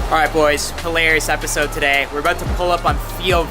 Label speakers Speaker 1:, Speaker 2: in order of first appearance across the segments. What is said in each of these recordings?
Speaker 1: All right, boys, hilarious episode today. We're about to pull up on Theo.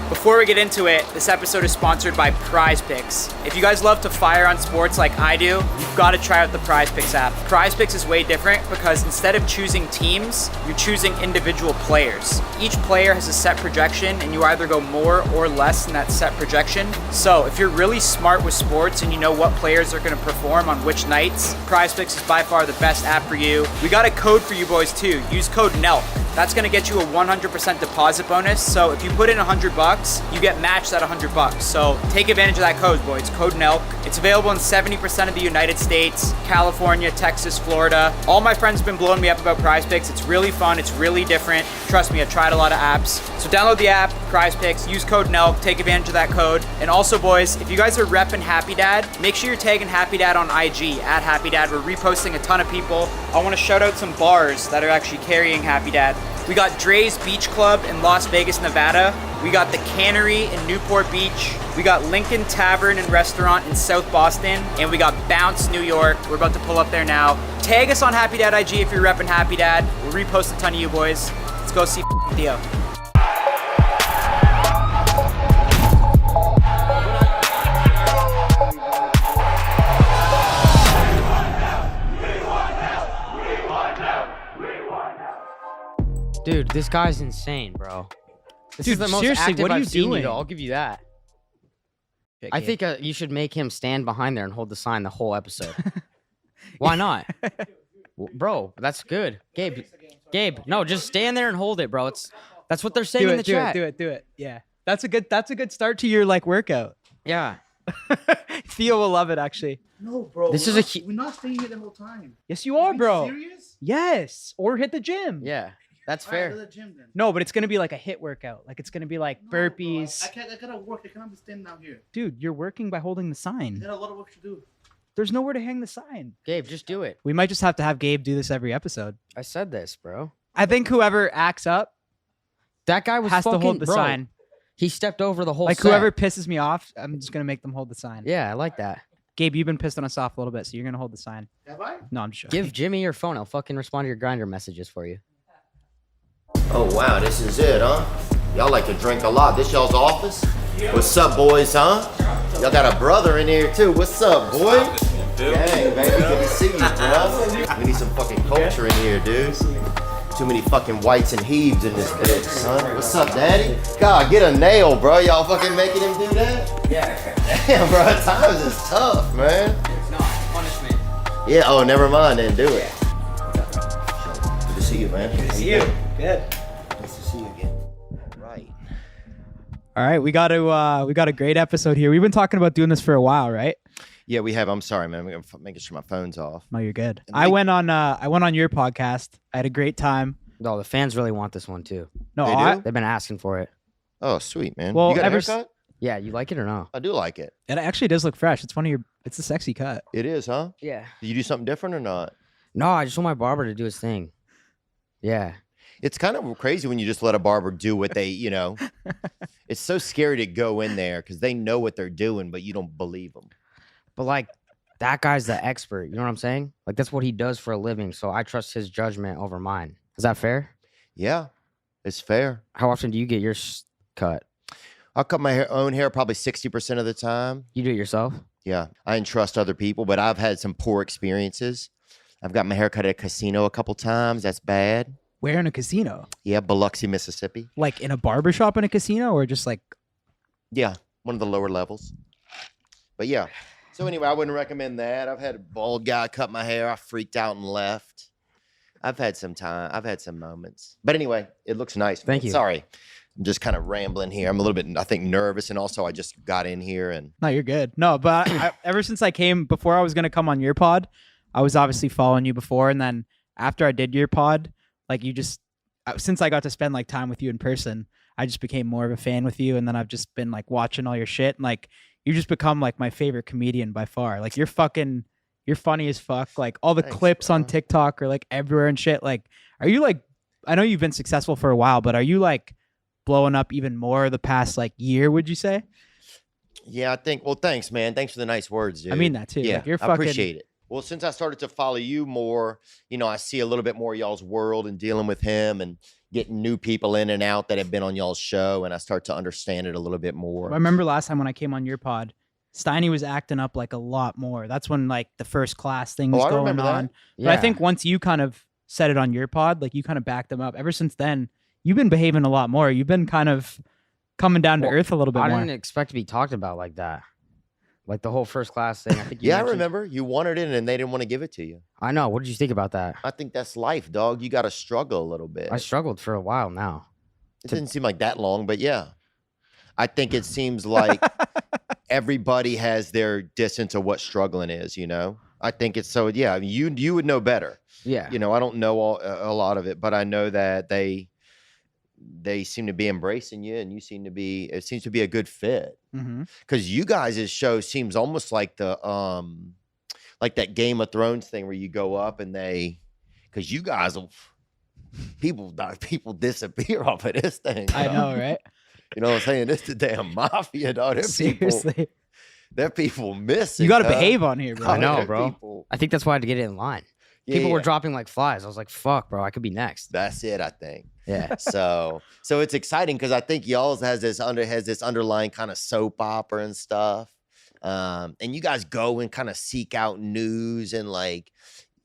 Speaker 1: Before we get into it, this episode is sponsored by Prize Picks. If you guys love to fire on sports like I do, you've got to try out the Prize Picks app. Prize Picks is way different because instead of choosing teams, you're choosing individual players. Each player has a set projection and you either go more or less than that set projection. So if you're really smart with sports and you know what players are going to perform on which nights, Prize Picks is by far the best app for you. We got a code for you boys too. Use code NELK. That's gonna get you a 100% deposit bonus. So if you put in $100, you get matched at $100. So take advantage of that code, boys. Code NELK. It's available in 70% of the United States, California, Texas, Florida. All my friends have been blowing me up about Prize Picks. It's really fun. It's really different. Trust me, I've tried a lot of apps. So download the app, Prize Picks. Use code NELK. Take advantage of that code. And also, boys, if you guys are repping Happy Dad, make sure you're tagging Happy Dad on IG at Happy Dad. We're reposting a ton of people. I want to shout out some bars that are actually carrying Happy Dad. We got Dre's Beach Club in Las Vegas, Nevada. We got The Cannery in Newport Beach. We got Lincoln Tavern and Restaurant in South Boston. And we got Bounce, New York. We're about to pull up there now. Tag us on Happy Dad IG if you're repping Happy Dad. We'll repost a ton of you boys. Let's go see Theo.
Speaker 2: Dude, this guy's insane, bro. This
Speaker 3: Dude,
Speaker 2: is the most
Speaker 3: seriously,
Speaker 2: active
Speaker 3: what are you
Speaker 2: I've seen
Speaker 3: doing?
Speaker 2: you, I'll give you that. I think you should make him stand behind there and hold the sign the whole episode. Why not? Bro, that's good. Gabe, no, just stand there and hold it, bro. That's what they're saying in the chat.
Speaker 3: Do it. Yeah, that's a good start to your workout.
Speaker 2: Yeah.
Speaker 3: Theo will love it, actually.
Speaker 4: No, bro. We're not staying here the whole time.
Speaker 3: Yes, you are, bro.
Speaker 4: Serious?
Speaker 3: Yes, or hit the gym.
Speaker 2: Yeah, that's
Speaker 4: All right,
Speaker 2: fair.
Speaker 4: go to the gym then.
Speaker 3: No, but it's gonna be like a hit workout. Like it's gonna be like
Speaker 4: No, bro,
Speaker 3: burpees.
Speaker 4: I gotta work. I cannot be standing down here.
Speaker 3: Dude, you're working by holding the
Speaker 4: I
Speaker 3: sign.
Speaker 4: got a lot of work to do.
Speaker 3: There's nowhere to hang the sign.
Speaker 2: Gabe, just do it.
Speaker 3: We might just have to have Gabe do this every episode.
Speaker 2: I said this, bro.
Speaker 3: I think whoever acts up
Speaker 2: That guy was
Speaker 3: has
Speaker 2: fucking,
Speaker 3: to hold the
Speaker 2: bro,
Speaker 3: sign.
Speaker 2: He stepped over the whole
Speaker 3: Like
Speaker 2: set.
Speaker 3: whoever pisses me off, I'm just gonna make them hold the sign.
Speaker 2: Yeah, I like that.
Speaker 3: Gabe, you've been pissing us off a little bit, so you're gonna hold the sign.
Speaker 4: Have I?
Speaker 3: No, I'm just joking.
Speaker 2: Give Jimmy your phone. I'll fucking respond to your grinder messages for you.
Speaker 5: Oh wow, this is it, huh? Y'all like to drink a lot. This y'all's office? What's up, boys, huh? Y'all got a brother in here too. What's up, boy? Gang, baby, good to see you, bro. We need some fucking culture in here, dude. Too many fucking whites and heaves in this bitch, son. What's up, daddy? God, get a nail, bro. Y'all fucking making him do that?
Speaker 2: Yeah.
Speaker 5: Damn, bro, times is tough, man.
Speaker 2: It's not punishment.
Speaker 5: Yeah, oh, never mind then, do it. Good to see you, man. Good to see you.
Speaker 3: Good.
Speaker 5: Nice to see you again. Right.
Speaker 3: All right, we got a great episode here. We've been talking about doing this for a while, right?
Speaker 5: Yeah, we have. I'm sorry, man. I'm making sure my phone's off.
Speaker 3: No, you're good.
Speaker 5: And
Speaker 3: I went on your podcast. I had a great time.
Speaker 2: No, the fans really want this one too.
Speaker 3: No,
Speaker 5: They do?
Speaker 3: I,
Speaker 2: They've been asking for it.
Speaker 5: Oh, sweet, man.
Speaker 3: Well,
Speaker 5: you got a
Speaker 3: ever
Speaker 5: haircut?
Speaker 2: Yeah, you like it or no?
Speaker 5: I do like it.
Speaker 3: it actually does look fresh. It's a sexy cut.
Speaker 5: It is, huh?
Speaker 2: Yeah.
Speaker 5: Did you do something different or not?
Speaker 2: No, I just want my barber to do his thing. Yeah.
Speaker 5: It's kind of crazy when you just let a barber do what they, it's so scary to go in there because they know what they're doing, but you don't believe them.
Speaker 2: But like that guy's the expert. You know what I'm saying? Like that's what he does for a living. So I trust his judgment over mine. Is that fair?
Speaker 5: Yeah, it's fair.
Speaker 2: How often do you get yours cut?
Speaker 5: I'll cut my own hair probably 60% of the time.
Speaker 2: You do it yourself?
Speaker 5: Yeah, I entrust other people, but I've had some poor experiences. I've got my hair cut at a casino a couple times. That's bad.
Speaker 3: Where in a casino?
Speaker 5: Yeah, Biloxi, Mississippi.
Speaker 3: Like in a barber shop in a casino, or just like?
Speaker 5: Yeah, one of the lower levels. But yeah. So anyway, I wouldn't recommend that. I've had a bald guy cut my hair. I freaked out and left. I've had some time. I've had some moments. But anyway, it looks nice.
Speaker 2: Thank you.
Speaker 5: Sorry. I'm just kind of rambling here. I'm a little bit, I think, nervous. And also, I just got in here and
Speaker 3: No, you're good. No, but ever since I came, before I was gonna come on your pod, I was obviously following you before, and then after I did your pod, like since I got to spend like time with you in person, I just became more of a fan with you, and then I've just been like watching all your shit, and like you just become like my favorite comedian by far. Like you're funny as fuck. Like all the
Speaker 5: Thanks,
Speaker 3: clips on
Speaker 5: bro.
Speaker 3: TikTok are like everywhere and shit. Like, are you like? I know you've been successful for a while, but are you like blowing up even more the past like year? Would you say?
Speaker 5: yeah, I think. Well, thanks, man. Thanks for the nice words, dude.
Speaker 3: I mean that too.
Speaker 5: Yeah,
Speaker 3: Like, you're
Speaker 5: I
Speaker 3: fucking,
Speaker 5: appreciate it. Well, since I started to follow you more, I see a little bit more of y'all's world and dealing with him and getting new people in and out that have been on y'all's show, and I start to understand it a little bit more.
Speaker 3: I remember last time when I came on your pod, Steiny was acting up like a lot more. That's when like the first class thing was going on.
Speaker 2: Yeah.
Speaker 3: But I think once you kind of said it on your pod, like you kind of backed them up. Ever since then, you've been behaving a lot more. You've been kind of coming down to earth a little bit more.
Speaker 2: I didn't expect to be talked about like that. Like the whole first class thing. I think.
Speaker 5: I remember you wanted it and they didn't want to give it to you.
Speaker 2: I know. What did you think about that?
Speaker 5: I think that's life, dog. You got to struggle a little bit.
Speaker 2: I struggled for a while now.
Speaker 5: It didn't seem like that long, but yeah. I think it seems like everybody has their distance of what struggling is, I think it's so, yeah, I mean, you would know better.
Speaker 2: Yeah.
Speaker 5: I don't know a lot of it, but I know that they seem to be embracing you and it seems to be a good fit. Because you guys' show seems almost like like that Game of Thrones thing where you go up and because you guys people disappear off of this thing.
Speaker 3: I know, right?
Speaker 5: You know what I'm saying? This the damn mafia, dog.
Speaker 3: Seriously.
Speaker 5: They're people missing.
Speaker 3: You got to behave on here, bro.
Speaker 2: I know, bro. I think that's why I had to get it in line. People were dropping like flies. I was like, fuck, bro, I could be next.
Speaker 5: That's it, I think.
Speaker 2: Yeah.
Speaker 5: So it's exciting because I think y'all's has this underlying kind of soap opera and stuff. And you guys go and kind of seek out news and like,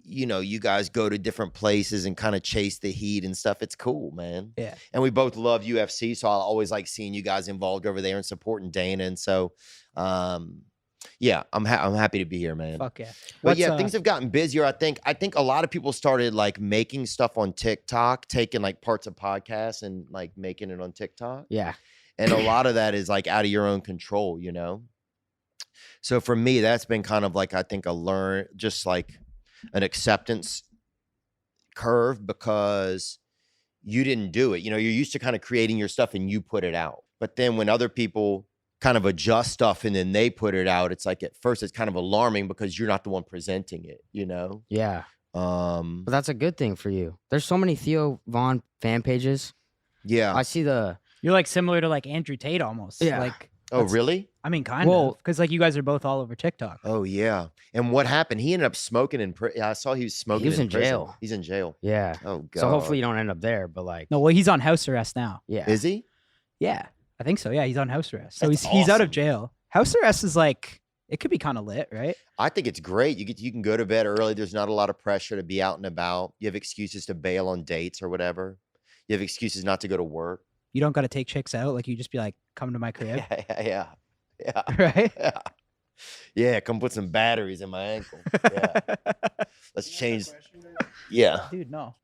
Speaker 5: you guys go to different places and kind of chase the heat and stuff. It's cool, man.
Speaker 3: Yeah.
Speaker 5: And we both love UFC, so I'll always like seeing you guys involved over there and supporting Dana. And so, yeah, I'm happy to be here, man.
Speaker 3: Fuck yeah.
Speaker 5: But yeah, things have gotten busier. I think a lot of people started like making stuff on TikTok, taking like parts of podcasts and like making it on TikTok.
Speaker 2: Yeah.
Speaker 5: And a lot of that is like out of your own control, So for me, that's been kind of like, I think just like an acceptance curve because you didn't do it. You're used to kind of creating your stuff and you put it out. But then when other people kind of adjust stuff and then they put it out, it's like at first it's kind of alarming because you're not the one presenting it,
Speaker 2: Yeah. But that's a good thing for you. There's so many Theo Von fan pages.
Speaker 5: Yeah.
Speaker 2: I see
Speaker 3: You're like similar to like Andrew Tate almost.
Speaker 2: Yeah.
Speaker 3: Like,
Speaker 5: oh, really?
Speaker 3: I mean, kind of. Because like you guys are both all over TikTok.
Speaker 5: Oh, yeah. And what happened? He ended up smoking in prison. I saw he was smoking
Speaker 2: He was in
Speaker 5: prison.
Speaker 2: jail.
Speaker 5: He's in jail.
Speaker 2: Yeah.
Speaker 5: Oh, God.
Speaker 2: So hopefully you don't end up there, but like.
Speaker 3: No, well, he's on house arrest now.
Speaker 2: Yeah.
Speaker 5: Is he?
Speaker 3: Yeah, I think so. Yeah, he's on house arrest. So
Speaker 5: That's
Speaker 3: he's out of
Speaker 5: awesome.
Speaker 3: jail. House arrest is like, it could be kind of lit, right?
Speaker 5: I think it's great. You can go to bed early. There's not a lot of pressure to be out and about. You have excuses to bail on dates or whatever. You have excuses not to go to work.
Speaker 3: You don't got to take chicks out. Like you just be like, come to my crib.
Speaker 5: Yeah.
Speaker 3: Right?
Speaker 5: Yeah. Yeah, come put some batteries in my ankle. Yeah. Let's change. Yeah.
Speaker 3: Dude, no.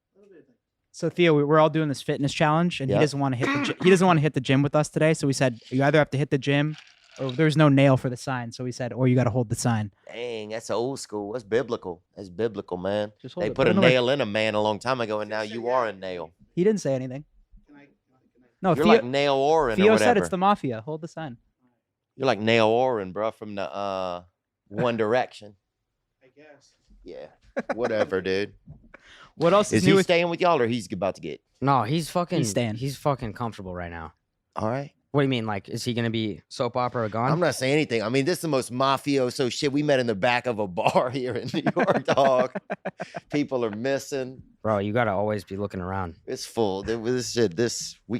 Speaker 3: So Theo, we're all doing this fitness challenge, and
Speaker 5: Yeah.
Speaker 3: he doesn't want to hit he doesn't want to hit the gym with us today. So we said you either have to hit the gym, or there's no nail for the sign. So we said, or you got to hold the sign.
Speaker 5: Dang, that's old school. That's biblical. That's biblical, man.
Speaker 3: Just hold
Speaker 5: They
Speaker 3: it.
Speaker 5: put a
Speaker 3: it away.
Speaker 5: nail in a man a long time ago, and now you are a nail.
Speaker 3: He didn't say anything. No,
Speaker 5: You're
Speaker 3: Theo,
Speaker 5: like Nail Oren or
Speaker 3: Theo
Speaker 5: whatever.
Speaker 3: said it's the mafia. Hold the sign.
Speaker 5: You're like Nail Oren, bro, from the One Direction.
Speaker 4: I guess.
Speaker 5: Yeah. Whatever, dude.
Speaker 3: What else
Speaker 5: Is
Speaker 3: is new
Speaker 5: he
Speaker 3: with
Speaker 5: staying with y'all or he's about to get?
Speaker 2: No, he's fucking.
Speaker 3: He's staying.
Speaker 2: He's fucking comfortable right now.
Speaker 5: All right.
Speaker 2: What do you mean? Like, is he gonna be soap opera gone?
Speaker 5: I'm not saying anything. I mean, this is the most mafioso shit. We met in the back of a bar here in New York, dog. People are missing.
Speaker 2: Bro, you gotta always be looking around.
Speaker 5: It's full. This is we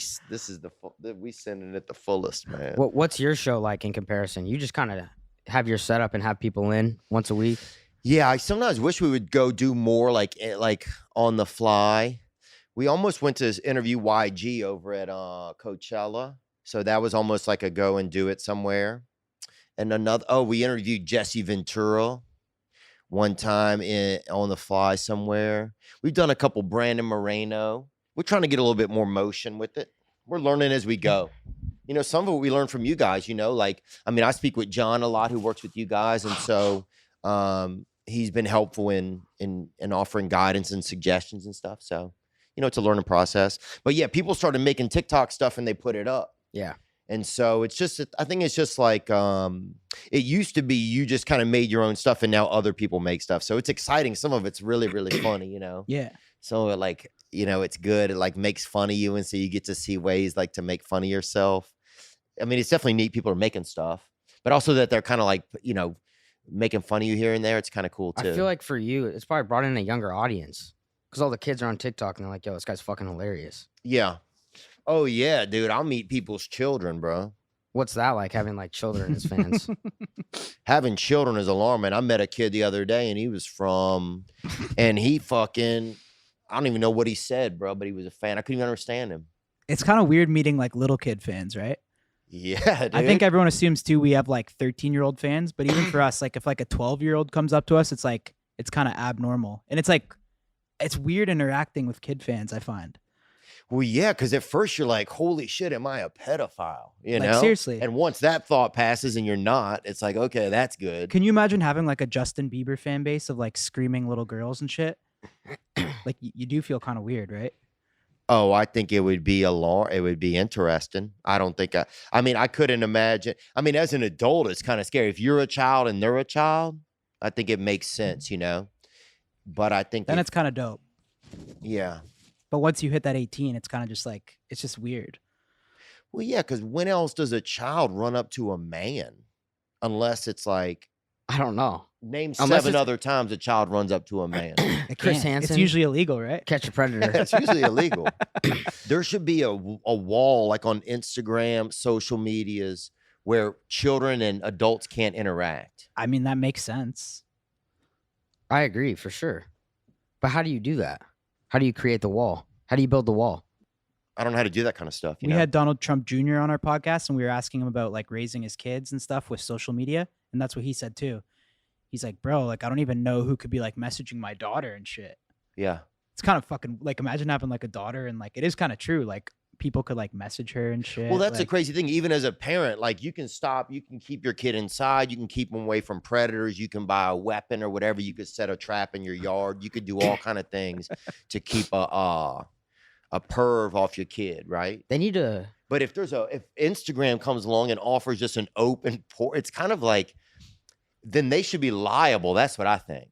Speaker 5: sending it the fullest, man.
Speaker 2: What's your show like in comparison? You just kind of have your setup and have people in once a week.
Speaker 5: Yeah, I sometimes wish we would go do more like on the fly. We almost went to interview YG over at Coachella. So that was almost like a go and do it somewhere. And we interviewed Jesse Ventura one time on the fly somewhere. We've done a couple Brandon Moreno. We're trying to get a little bit more motion with it. We're learning as we go. Some of it we learn from you guys, like, I mean, I speak with John a lot who works with you guys. And so he's been helpful in offering guidance and suggestions and stuff. So, it's a learning process. But yeah, people started making TikTok stuff and they put it up.
Speaker 2: Yeah.
Speaker 5: And so I think it's just like, it used to be you just kind of made your own stuff and now other people make stuff. So it's exciting. Some of it's really, really funny,
Speaker 3: Yeah.
Speaker 5: So like, it's good. It like makes fun of you. And so you get to see ways like to make fun of yourself. I mean, it's definitely neat. People are making stuff, but also that they're kind of like, making fun of you here and there, it's kind of cool too.
Speaker 2: I feel like for you, it's probably brought in a younger audience because all the kids are on TikTok and they're like, "Yo, this guy's fucking hilarious."
Speaker 5: Yeah. Oh yeah, dude. I'll meet people's children, bro.
Speaker 2: What's that like, having like children as fans?
Speaker 5: Having children is alarming. I met a kid the other day and he was and he fucking, I don't even know what he said, bro, but he was a fan. I couldn't even understand him.
Speaker 3: It's kind of weird meeting like little kid fans, right?
Speaker 5: Yeah, dude.
Speaker 3: I think everyone assumes too we have like 13-year-old fans, but even for us, like if like a 12-year-old comes up to us, it's like it's kind of abnormal. And it's like it's weird interacting with kid fans, I find.
Speaker 5: Well, yeah, because at first you're like, holy shit, am I a pedophile? You
Speaker 3: Like,
Speaker 5: know?
Speaker 3: seriously.
Speaker 5: And once that thought passes and you're not, it's like, okay, that's good.
Speaker 3: Can you imagine having like a Justin Bieber fan base of like screaming little girls and shit? Like you do feel kind of weird, right?
Speaker 5: Oh, I think it would be it would be interesting. I don't think I mean, I couldn't imagine. I mean, as an adult, it's kind of scary. If you're a child and they're a child, I think it makes sense, you know? But I think
Speaker 3: Then it's kind of dope.
Speaker 5: yeah.
Speaker 3: But once you hit that 18, it's kind of just like, it's just weird.
Speaker 5: Well, yeah, because when else does a child run up to a man? Unless it's like,
Speaker 2: I don't know.
Speaker 5: name
Speaker 2: Unless
Speaker 5: 7
Speaker 2: it's-
Speaker 5: other times a child runs up to a man.
Speaker 3: It
Speaker 2: Chris
Speaker 3: can't.
Speaker 2: Hansen?
Speaker 3: It's usually illegal, right?
Speaker 2: Catch a predator.
Speaker 5: It's usually illegal. There should be a wall like on Instagram, social medias, where children and adults can't interact.
Speaker 3: I mean, that makes sense.
Speaker 2: I agree for sure. But how do you do that? How do you create the wall? How do you build the wall?
Speaker 5: I don't know how to do that kind of stuff. You
Speaker 3: We
Speaker 5: know?
Speaker 3: had Donald Trump Jr. on our podcast, and we were asking him about like raising his kids and stuff with social media, and that's what he said too. He's like, bro, like I don't even know who could be like messaging my daughter and shit.
Speaker 5: Yeah.
Speaker 3: It's kind of fucking like, imagine having like a daughter, and like it is kind of true. Like people could like message her and shit.
Speaker 5: Well, that's
Speaker 3: like,
Speaker 5: a crazy thing. Even as a parent, like you can keep your kid inside. You can keep them away from predators. You can buy a weapon or whatever. You could set a trap in your yard. You could do all kind of things to keep a perv off your kid, right?
Speaker 2: They need to.
Speaker 5: But if Instagram comes along and offers just an open port, it's kind of like, then they should be liable. That's what I think.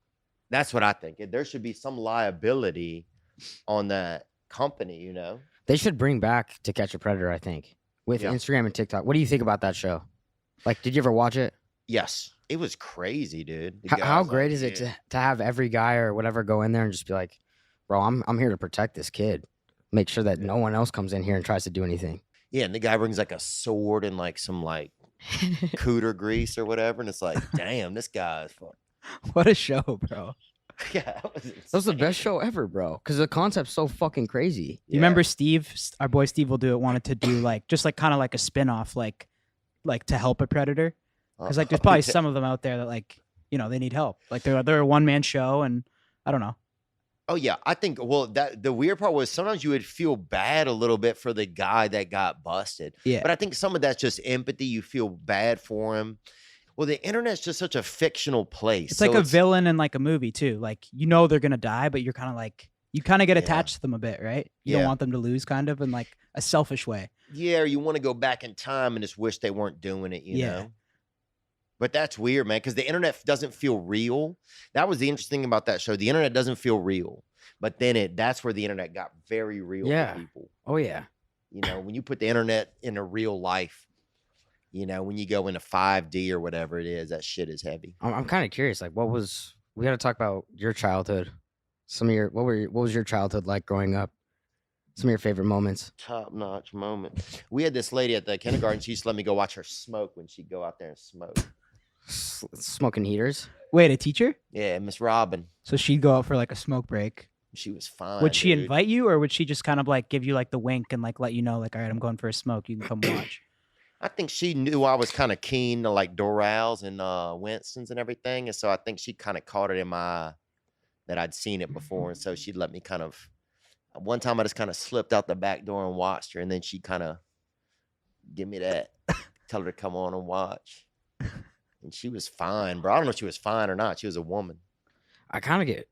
Speaker 5: There should be some liability on that company, you know?
Speaker 2: They should bring back To Catch a Predator, I think, with
Speaker 5: Yeah.
Speaker 2: Instagram and TikTok. What do you think about that show? Like, did you ever watch it?
Speaker 5: Yes. It was crazy, dude. The
Speaker 2: How
Speaker 5: guy's
Speaker 2: great
Speaker 5: like,
Speaker 2: is it
Speaker 5: "Yeah."
Speaker 2: to have every guy or whatever go in there and just be like, bro, I'm here to protect this kid. Make sure that no one else comes in here and tries to do anything.
Speaker 5: Yeah, and the guy brings like a sword and like some like cooter grease or whatever, and it's like, damn, this guy's fuck.
Speaker 3: what a show, bro.
Speaker 5: Yeah, that
Speaker 2: That was the best show ever, bro. Because the concept's so fucking crazy.
Speaker 3: You remember Steve, our boy Steve will do it, wanted to do like just like kind of like a spin-off, like to help a predator. Because like there's probably some of them out there that like, you know, they need help. Like they're a one-man show, and I don't know.
Speaker 5: Oh yeah, I think that the weird part was sometimes you would feel bad a little bit for the guy that got busted.
Speaker 3: Yeah.
Speaker 5: But I think some of that's just empathy. You feel bad for him. Well, the internet's just such a fictional place.
Speaker 3: It's like a villain in like a movie too. Like you know they're gonna die, but you're kind of like you kind of get
Speaker 5: Yeah.
Speaker 3: attached to them a bit, right? You
Speaker 5: Yeah.
Speaker 3: don't want them to lose, kind of in like a selfish way.
Speaker 5: Yeah, or you want to go back in time and just wish they weren't doing it, you
Speaker 3: Yeah.
Speaker 5: know? But that's weird, man, because the internet doesn't feel real. That was the interesting thing about that show. The internet doesn't feel real. But then that's where the internet got very real
Speaker 2: Yeah.
Speaker 5: for people.
Speaker 2: Oh, yeah.
Speaker 5: You know, when you put the internet in a real life, you know, when you go into 5D or whatever it is, that shit is heavy.
Speaker 2: I'm kind of curious. Like, we got to talk about your childhood. What was your childhood like growing up? Some of your favorite moments.
Speaker 5: Top-notch moment. We had this lady at the kindergarten. She used to let me go watch her smoke when she'd go out there and smoke.
Speaker 2: Smoking heaters.
Speaker 3: Wait, a teacher?
Speaker 5: Yeah, Miss Robin.
Speaker 3: So she'd go out for like a smoke break.
Speaker 5: She was fine.
Speaker 3: Would she
Speaker 5: dude.
Speaker 3: invite you, or would she just kind of like give you like the wink and like let you know, like, all right, I'm going for a smoke. You can come watch.
Speaker 5: I think she knew I was kind of keen to like Dorals and Winston's and everything. And so I think she kind of caught it in my eye that I'd seen it before. And so she'd let me kind of, one time I just kind of slipped out the back door and watched her. And then she kind of give me that, tell her to come on and watch. And she was fine, bro. I don't know if she was fine or not. She was a woman,
Speaker 2: I kind of get.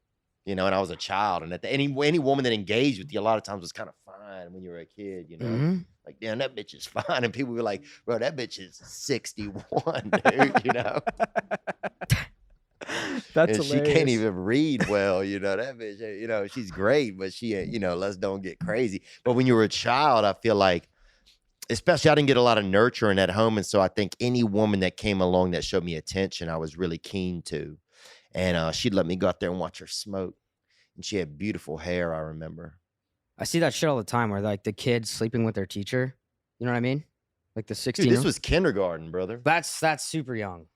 Speaker 5: you know, and I was a child. And any woman that engaged with you a lot of times was kind of fine when you were a kid, you know.
Speaker 2: Mhm.
Speaker 5: Like, damn, that bitch is fine. And people were like, bro, that bitch is 61, dude, you know?
Speaker 3: That's
Speaker 5: And she can't even read well, you know, that bitch, you know, she's great, but she ain't, you know, let's don't get crazy. But when you were a child, I feel like especially I didn't get a lot of nurturing at home. And so I think any woman that came along that showed me attention, I was really keen to. And she'd let me go out there and watch her smoke. And she had beautiful hair, I remember.
Speaker 2: I see that shit all the time where like the kids sleeping with their teacher. You know what I mean? Like the 16.
Speaker 5: Dude, this was kindergarten, brother.
Speaker 2: That's super young.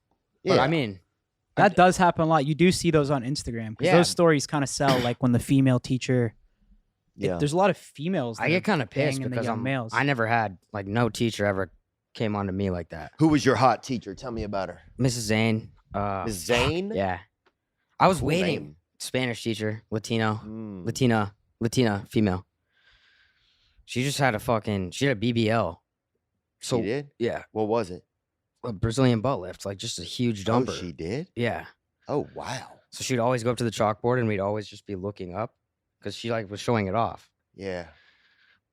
Speaker 5: Yeah.
Speaker 2: But I mean,
Speaker 3: That does happen a lot. You do see those on Instagram because
Speaker 2: Yeah.
Speaker 3: those stories kind of sell. Like when the female teacher,
Speaker 5: Yeah.
Speaker 3: there's a lot of females.
Speaker 2: I
Speaker 3: that
Speaker 2: get
Speaker 3: are
Speaker 2: kind of pissed
Speaker 3: banging the
Speaker 2: because
Speaker 3: young males.
Speaker 2: I never had like no teacher ever came on to me like that.
Speaker 5: Who was your hot teacher? Tell me about her.
Speaker 2: Mrs. Zane.
Speaker 5: Ms. Zane?
Speaker 2: Yeah. I was
Speaker 5: Cool
Speaker 2: waiting.
Speaker 5: name.
Speaker 2: Spanish teacher, Latino,
Speaker 5: Mm.
Speaker 2: Latina female. She just had she had a BBL. So
Speaker 5: She did?
Speaker 2: yeah,
Speaker 5: What was it?
Speaker 2: a Brazilian butt lift, like just a huge dumper.
Speaker 5: Oh, she did?
Speaker 2: Yeah.
Speaker 5: Oh, wow.
Speaker 2: So she'd always go up to the chalkboard and we'd always just be looking up because she like was showing it off.
Speaker 5: Yeah.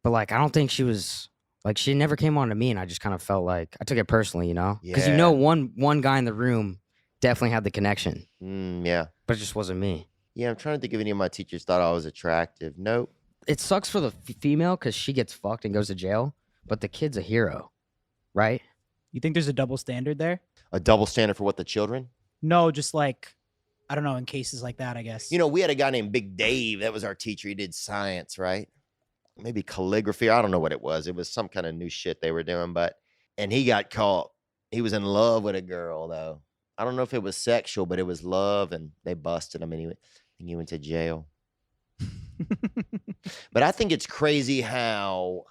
Speaker 2: But like I don't think she was like she never came on to me and I just kind of felt like I took it personally, you know? Because
Speaker 5: Yeah.
Speaker 2: one guy in the room definitely had the connection,
Speaker 5: Yeah.
Speaker 2: but it just wasn't me.
Speaker 5: Yeah, I'm trying to think if any of my teachers thought I was attractive. Nope.
Speaker 2: It sucks for the female because she gets fucked and goes to jail, but the kid's a hero, right?
Speaker 3: You think there's a double standard there?
Speaker 5: A double standard for what, the children?
Speaker 3: No, just like I don't know. In cases like that, I guess.
Speaker 5: You know, we had a guy named Big Dave. That was our teacher. He did science, right? Maybe calligraphy. I don't know what it was. It was some kind of new shit they were doing, and he got caught. He was in love with a girl, though. I don't know if it was sexual, but it was love, and they busted him, and he went to jail. But I think it's crazy how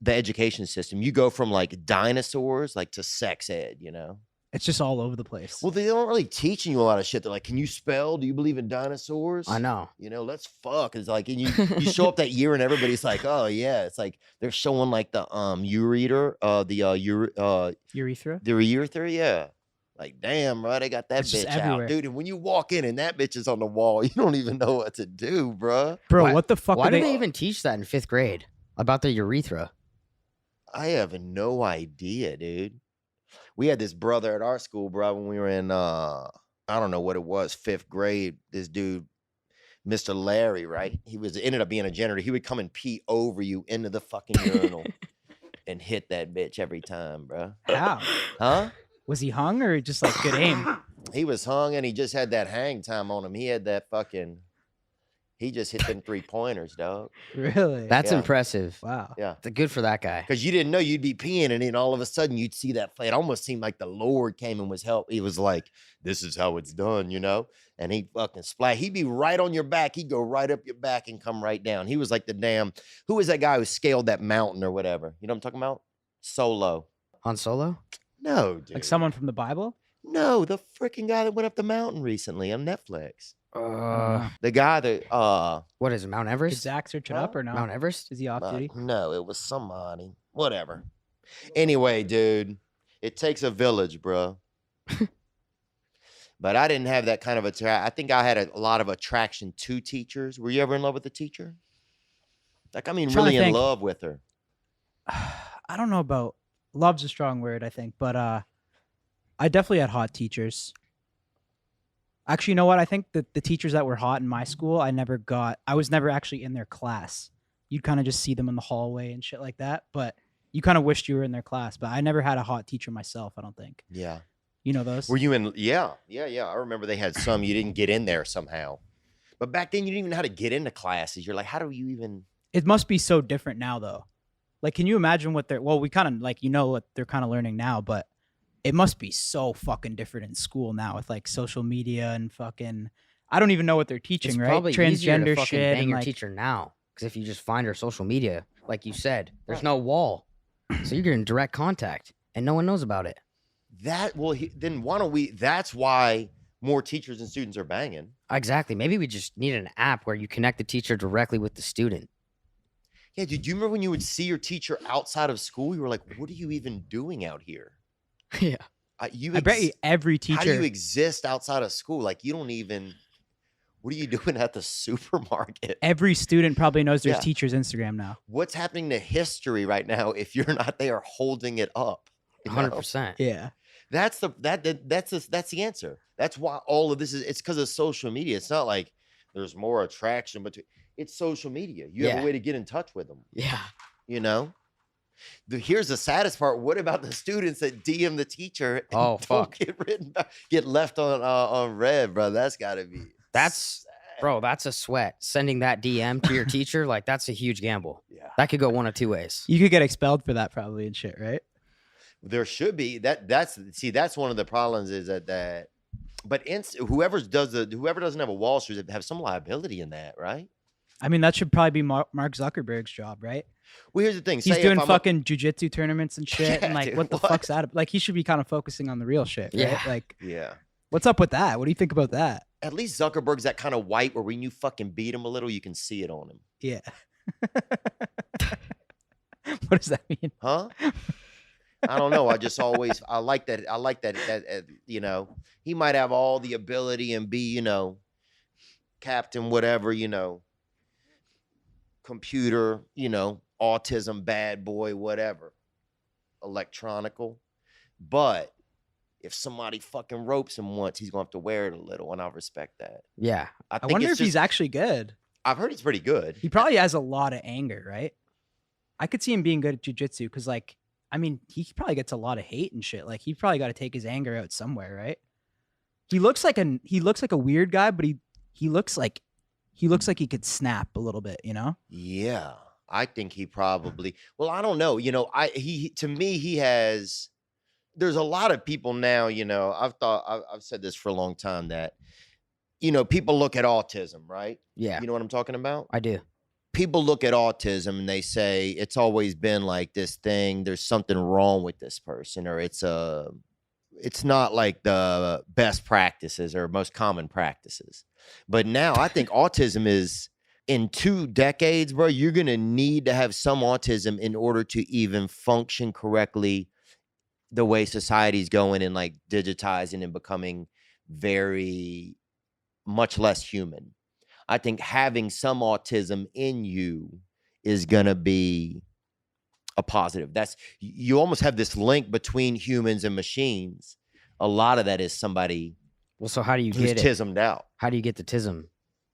Speaker 5: the education system, you go from like dinosaurs like to sex ed, you know?
Speaker 3: It's just all over the place.
Speaker 5: Well, they don't really teaching you a lot of shit. They're like, can you spell? Do you believe in dinosaurs?
Speaker 2: I know.
Speaker 5: You know, let's fuck. It's like, and you show up that year and everybody's like, oh yeah. It's like they're showing like the ureter,
Speaker 3: Urethra.
Speaker 5: the urethra, yeah. Like, damn, bro, they got that
Speaker 3: It's just
Speaker 5: bitch out,
Speaker 3: everywhere.
Speaker 5: dude. And when you walk in and that bitch is on the wall, you don't even know what to do, bro.
Speaker 3: Bro,
Speaker 2: Why-
Speaker 3: what the fuck?
Speaker 2: Why
Speaker 3: are
Speaker 2: do they even teach that in 5th grade about the urethra?
Speaker 5: I have no idea, dude. We had this brother at our school, bro, when we were in I don't know what it was, 5th grade. This dude, Mr. Larry, right? He ended up being a janitor. He would come and pee over you into the fucking urinal and hit that bitch every time, bro.
Speaker 3: How?
Speaker 5: Huh?
Speaker 3: Was he hung or just like good aim?
Speaker 5: He was hung and he just had that hang time on him. He had that fucking, he just hit them 3-pointers, dog.
Speaker 3: Really?
Speaker 2: That's
Speaker 5: Yeah.
Speaker 2: impressive.
Speaker 3: Wow.
Speaker 5: Yeah.
Speaker 2: Good for that guy.
Speaker 5: Because you didn't know you'd be peeing, and then all of a sudden you'd see that. It almost seemed like the Lord came and was help. He was like, "This is how it's done," you know. And he fucking splat. He'd be right on your back. He'd go right up your back and come right down. He was like the damn. Who was that guy who scaled that mountain or whatever? You know what I'm talking about? Solo.
Speaker 2: Han Solo?
Speaker 5: No, dude.
Speaker 3: Like someone from the Bible?
Speaker 5: No, the freaking guy that went up the mountain recently on Netflix.
Speaker 3: Uh,
Speaker 5: The guy that
Speaker 2: What is it, Mount
Speaker 3: Did
Speaker 2: Everest?
Speaker 3: Zach search it up or no?
Speaker 2: Mount Everest?
Speaker 3: Is he off duty?
Speaker 5: no, it was somebody. Whatever. Anyway, dude, it takes a village, bro. But I didn't have that kind of I think I had a lot of attraction to teachers. Were you ever in love with a teacher? Like, I mean,
Speaker 3: Trying to
Speaker 5: really in
Speaker 3: think.
Speaker 5: love with her.
Speaker 3: I don't know about love's a strong word, I think, but I definitely had hot teachers. Actually, you know what? I think that the teachers that were hot in my school, I was never actually in their class. You'd kind of just see them in the hallway and shit like that, but you kind of wished you were in their class. But I never had a hot teacher myself, I don't think.
Speaker 5: Yeah.
Speaker 3: You know those?
Speaker 5: Were you in? Yeah. I remember they had some. You didn't get in there somehow. But back then, you didn't even know how to get into classes. You're like, how do you even?
Speaker 3: It must be so different now, though. Like, can you imagine what we kind of, like, you know what they're kind of learning now, but it must be so fucking different in school now with, like, social media and fucking, I don't even know what they're teaching,
Speaker 2: It's
Speaker 3: right?
Speaker 2: probably easier to
Speaker 3: Transgender
Speaker 2: fucking
Speaker 3: shit.
Speaker 2: bang
Speaker 3: And,
Speaker 2: your
Speaker 3: like,
Speaker 2: teacher now. Because if you just find her social media, like you said, there's no wall. So you're in direct contact and no one knows about it.
Speaker 5: Then why don't we? That's why more teachers and students are banging.
Speaker 2: Exactly. Maybe we just need an app where you connect the teacher directly with the student.
Speaker 5: Yeah, dude, do you remember when you would see your teacher outside of school? You were like, what are you even doing out here?
Speaker 2: Yeah.
Speaker 3: I bet you every teacher.
Speaker 5: How do you exist outside of school? Like, you don't even, what are you doing at the supermarket?
Speaker 3: Every student probably knows their
Speaker 5: Yeah.
Speaker 3: teacher's Instagram now.
Speaker 5: What's happening to history right now if you're not there holding it up? You know?
Speaker 2: 100%.
Speaker 3: Yeah.
Speaker 5: That's the answer. That's why all of this it's because of social media. It's not like there's more attraction, but it's social media. You have
Speaker 2: Yeah.
Speaker 5: a way to get in touch with them,
Speaker 2: Yeah.
Speaker 5: you know? Here's the saddest part. What about the students that DM the teacher and
Speaker 2: Oh, fuck.
Speaker 5: get left on red, bro? That's gotta be.
Speaker 2: That's bro. That's a sweat. Sending that DM to your teacher, like that's a huge gamble.
Speaker 5: Yeah.
Speaker 2: That could go one of two ways.
Speaker 3: You could get expelled for that probably and shit, right?
Speaker 5: There should be that's one of the problems is that but whoever doesn't have a wall should have some liability in that, right?
Speaker 3: I mean, that should probably be Mark Zuckerberg's job, right?
Speaker 5: Well, here's the thing.
Speaker 3: He's doing fucking jujitsu tournaments and shit,
Speaker 5: Yeah,
Speaker 3: and like,
Speaker 5: dude,
Speaker 3: what the fuck's that? Like, he should be kind of focusing on the real shit, right?
Speaker 2: Yeah.
Speaker 3: Like,
Speaker 5: Yeah.
Speaker 3: what's up with that? What do you think about that?
Speaker 5: At least Zuckerberg's that kind of white where when you fucking beat him a little, you can see it on him.
Speaker 3: Yeah. What does that mean?
Speaker 5: Huh? I don't know. I like that, you know, he might have all the ability and be, you know, captain, whatever, you know, computer, you know, autism, bad boy, whatever, electronical. But if somebody fucking ropes him once, he's going to have to wear it a little, and I'll respect that.
Speaker 2: Yeah.
Speaker 3: I wonder if he's actually good.
Speaker 5: I've heard he's pretty good.
Speaker 3: He probably has a lot of anger, right? I could see him being good at jujitsu because, like, I mean, he probably gets a lot of hate and shit. Like, he probably got to take his anger out somewhere, right? He looks like a weird guy, but he looks like he could snap a little bit, you know?
Speaker 5: Yeah, I think he probably. Well, I don't know. You know, to me he has. There's a lot of people now. You know, I've said this for a long time that, you know, people look at autism, right?
Speaker 2: Yeah.
Speaker 5: You know what I'm talking about?
Speaker 2: I do.
Speaker 5: People look at autism and they say it's always been like this thing. There's something wrong with this person, or it's not like the best practices or most common practices. But now I think autism is, in 2 decades, bro, you're going to need to have some autism in order to even function correctly the way society's going and like digitizing and becoming very much less human. I think having some autism in you is going to be a positive. You almost have this link between humans and machines. A lot of that is somebody
Speaker 2: Well, so how do you
Speaker 5: who's
Speaker 2: get it?
Speaker 5: tismed out.
Speaker 2: How do you get the tism?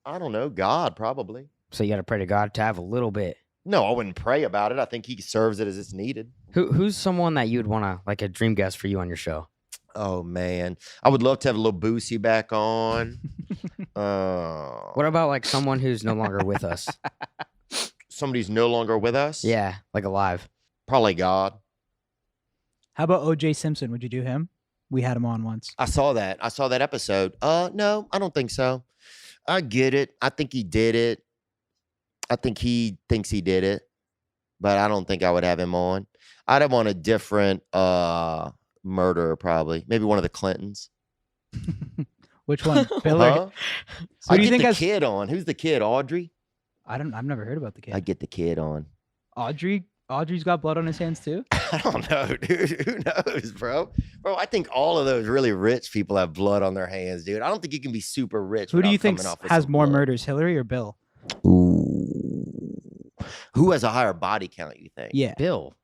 Speaker 5: I don't know. God, probably.
Speaker 2: So you got to pray to God to have a little bit.
Speaker 5: No, I wouldn't pray about it. I think he serves it as it's needed.
Speaker 2: Who's someone that you'd want to, like, a dream guest for you on your show?
Speaker 5: Oh, man. I would love to have a little Boosie back on.
Speaker 2: What about like someone who's no longer with us?
Speaker 5: Somebody's no longer with us?
Speaker 2: Yeah, like alive.
Speaker 5: Probably God.
Speaker 3: How about O.J. Simpson? Would you do him? We had him on once.
Speaker 5: I saw that episode. No, I don't think so. I get it. I think he did it. I think he thinks he did it, but I don't think I would have him on. I'd have on a different murderer, probably. Maybe one of the Clintons.
Speaker 3: Which one? Bill or-
Speaker 5: Huh?
Speaker 3: Who do you
Speaker 5: get
Speaker 3: think
Speaker 5: the
Speaker 3: has-
Speaker 5: kid on? Who's the kid? Audrey?
Speaker 3: I've never heard about the kid.
Speaker 5: I get the kid on.
Speaker 3: Audrey's got blood on his hands too.
Speaker 5: I don't know, dude. Who knows, bro? Bro, I think all of those really rich people have blood on their hands, dude. I don't think you can be super rich.
Speaker 3: Who do you
Speaker 5: without
Speaker 3: think
Speaker 5: coming off with
Speaker 3: has
Speaker 5: some
Speaker 3: more
Speaker 5: blood.
Speaker 3: murders, Hillary or Bill?
Speaker 5: Ooh. Who has a higher body count, you think?
Speaker 3: Yeah.
Speaker 2: Bill.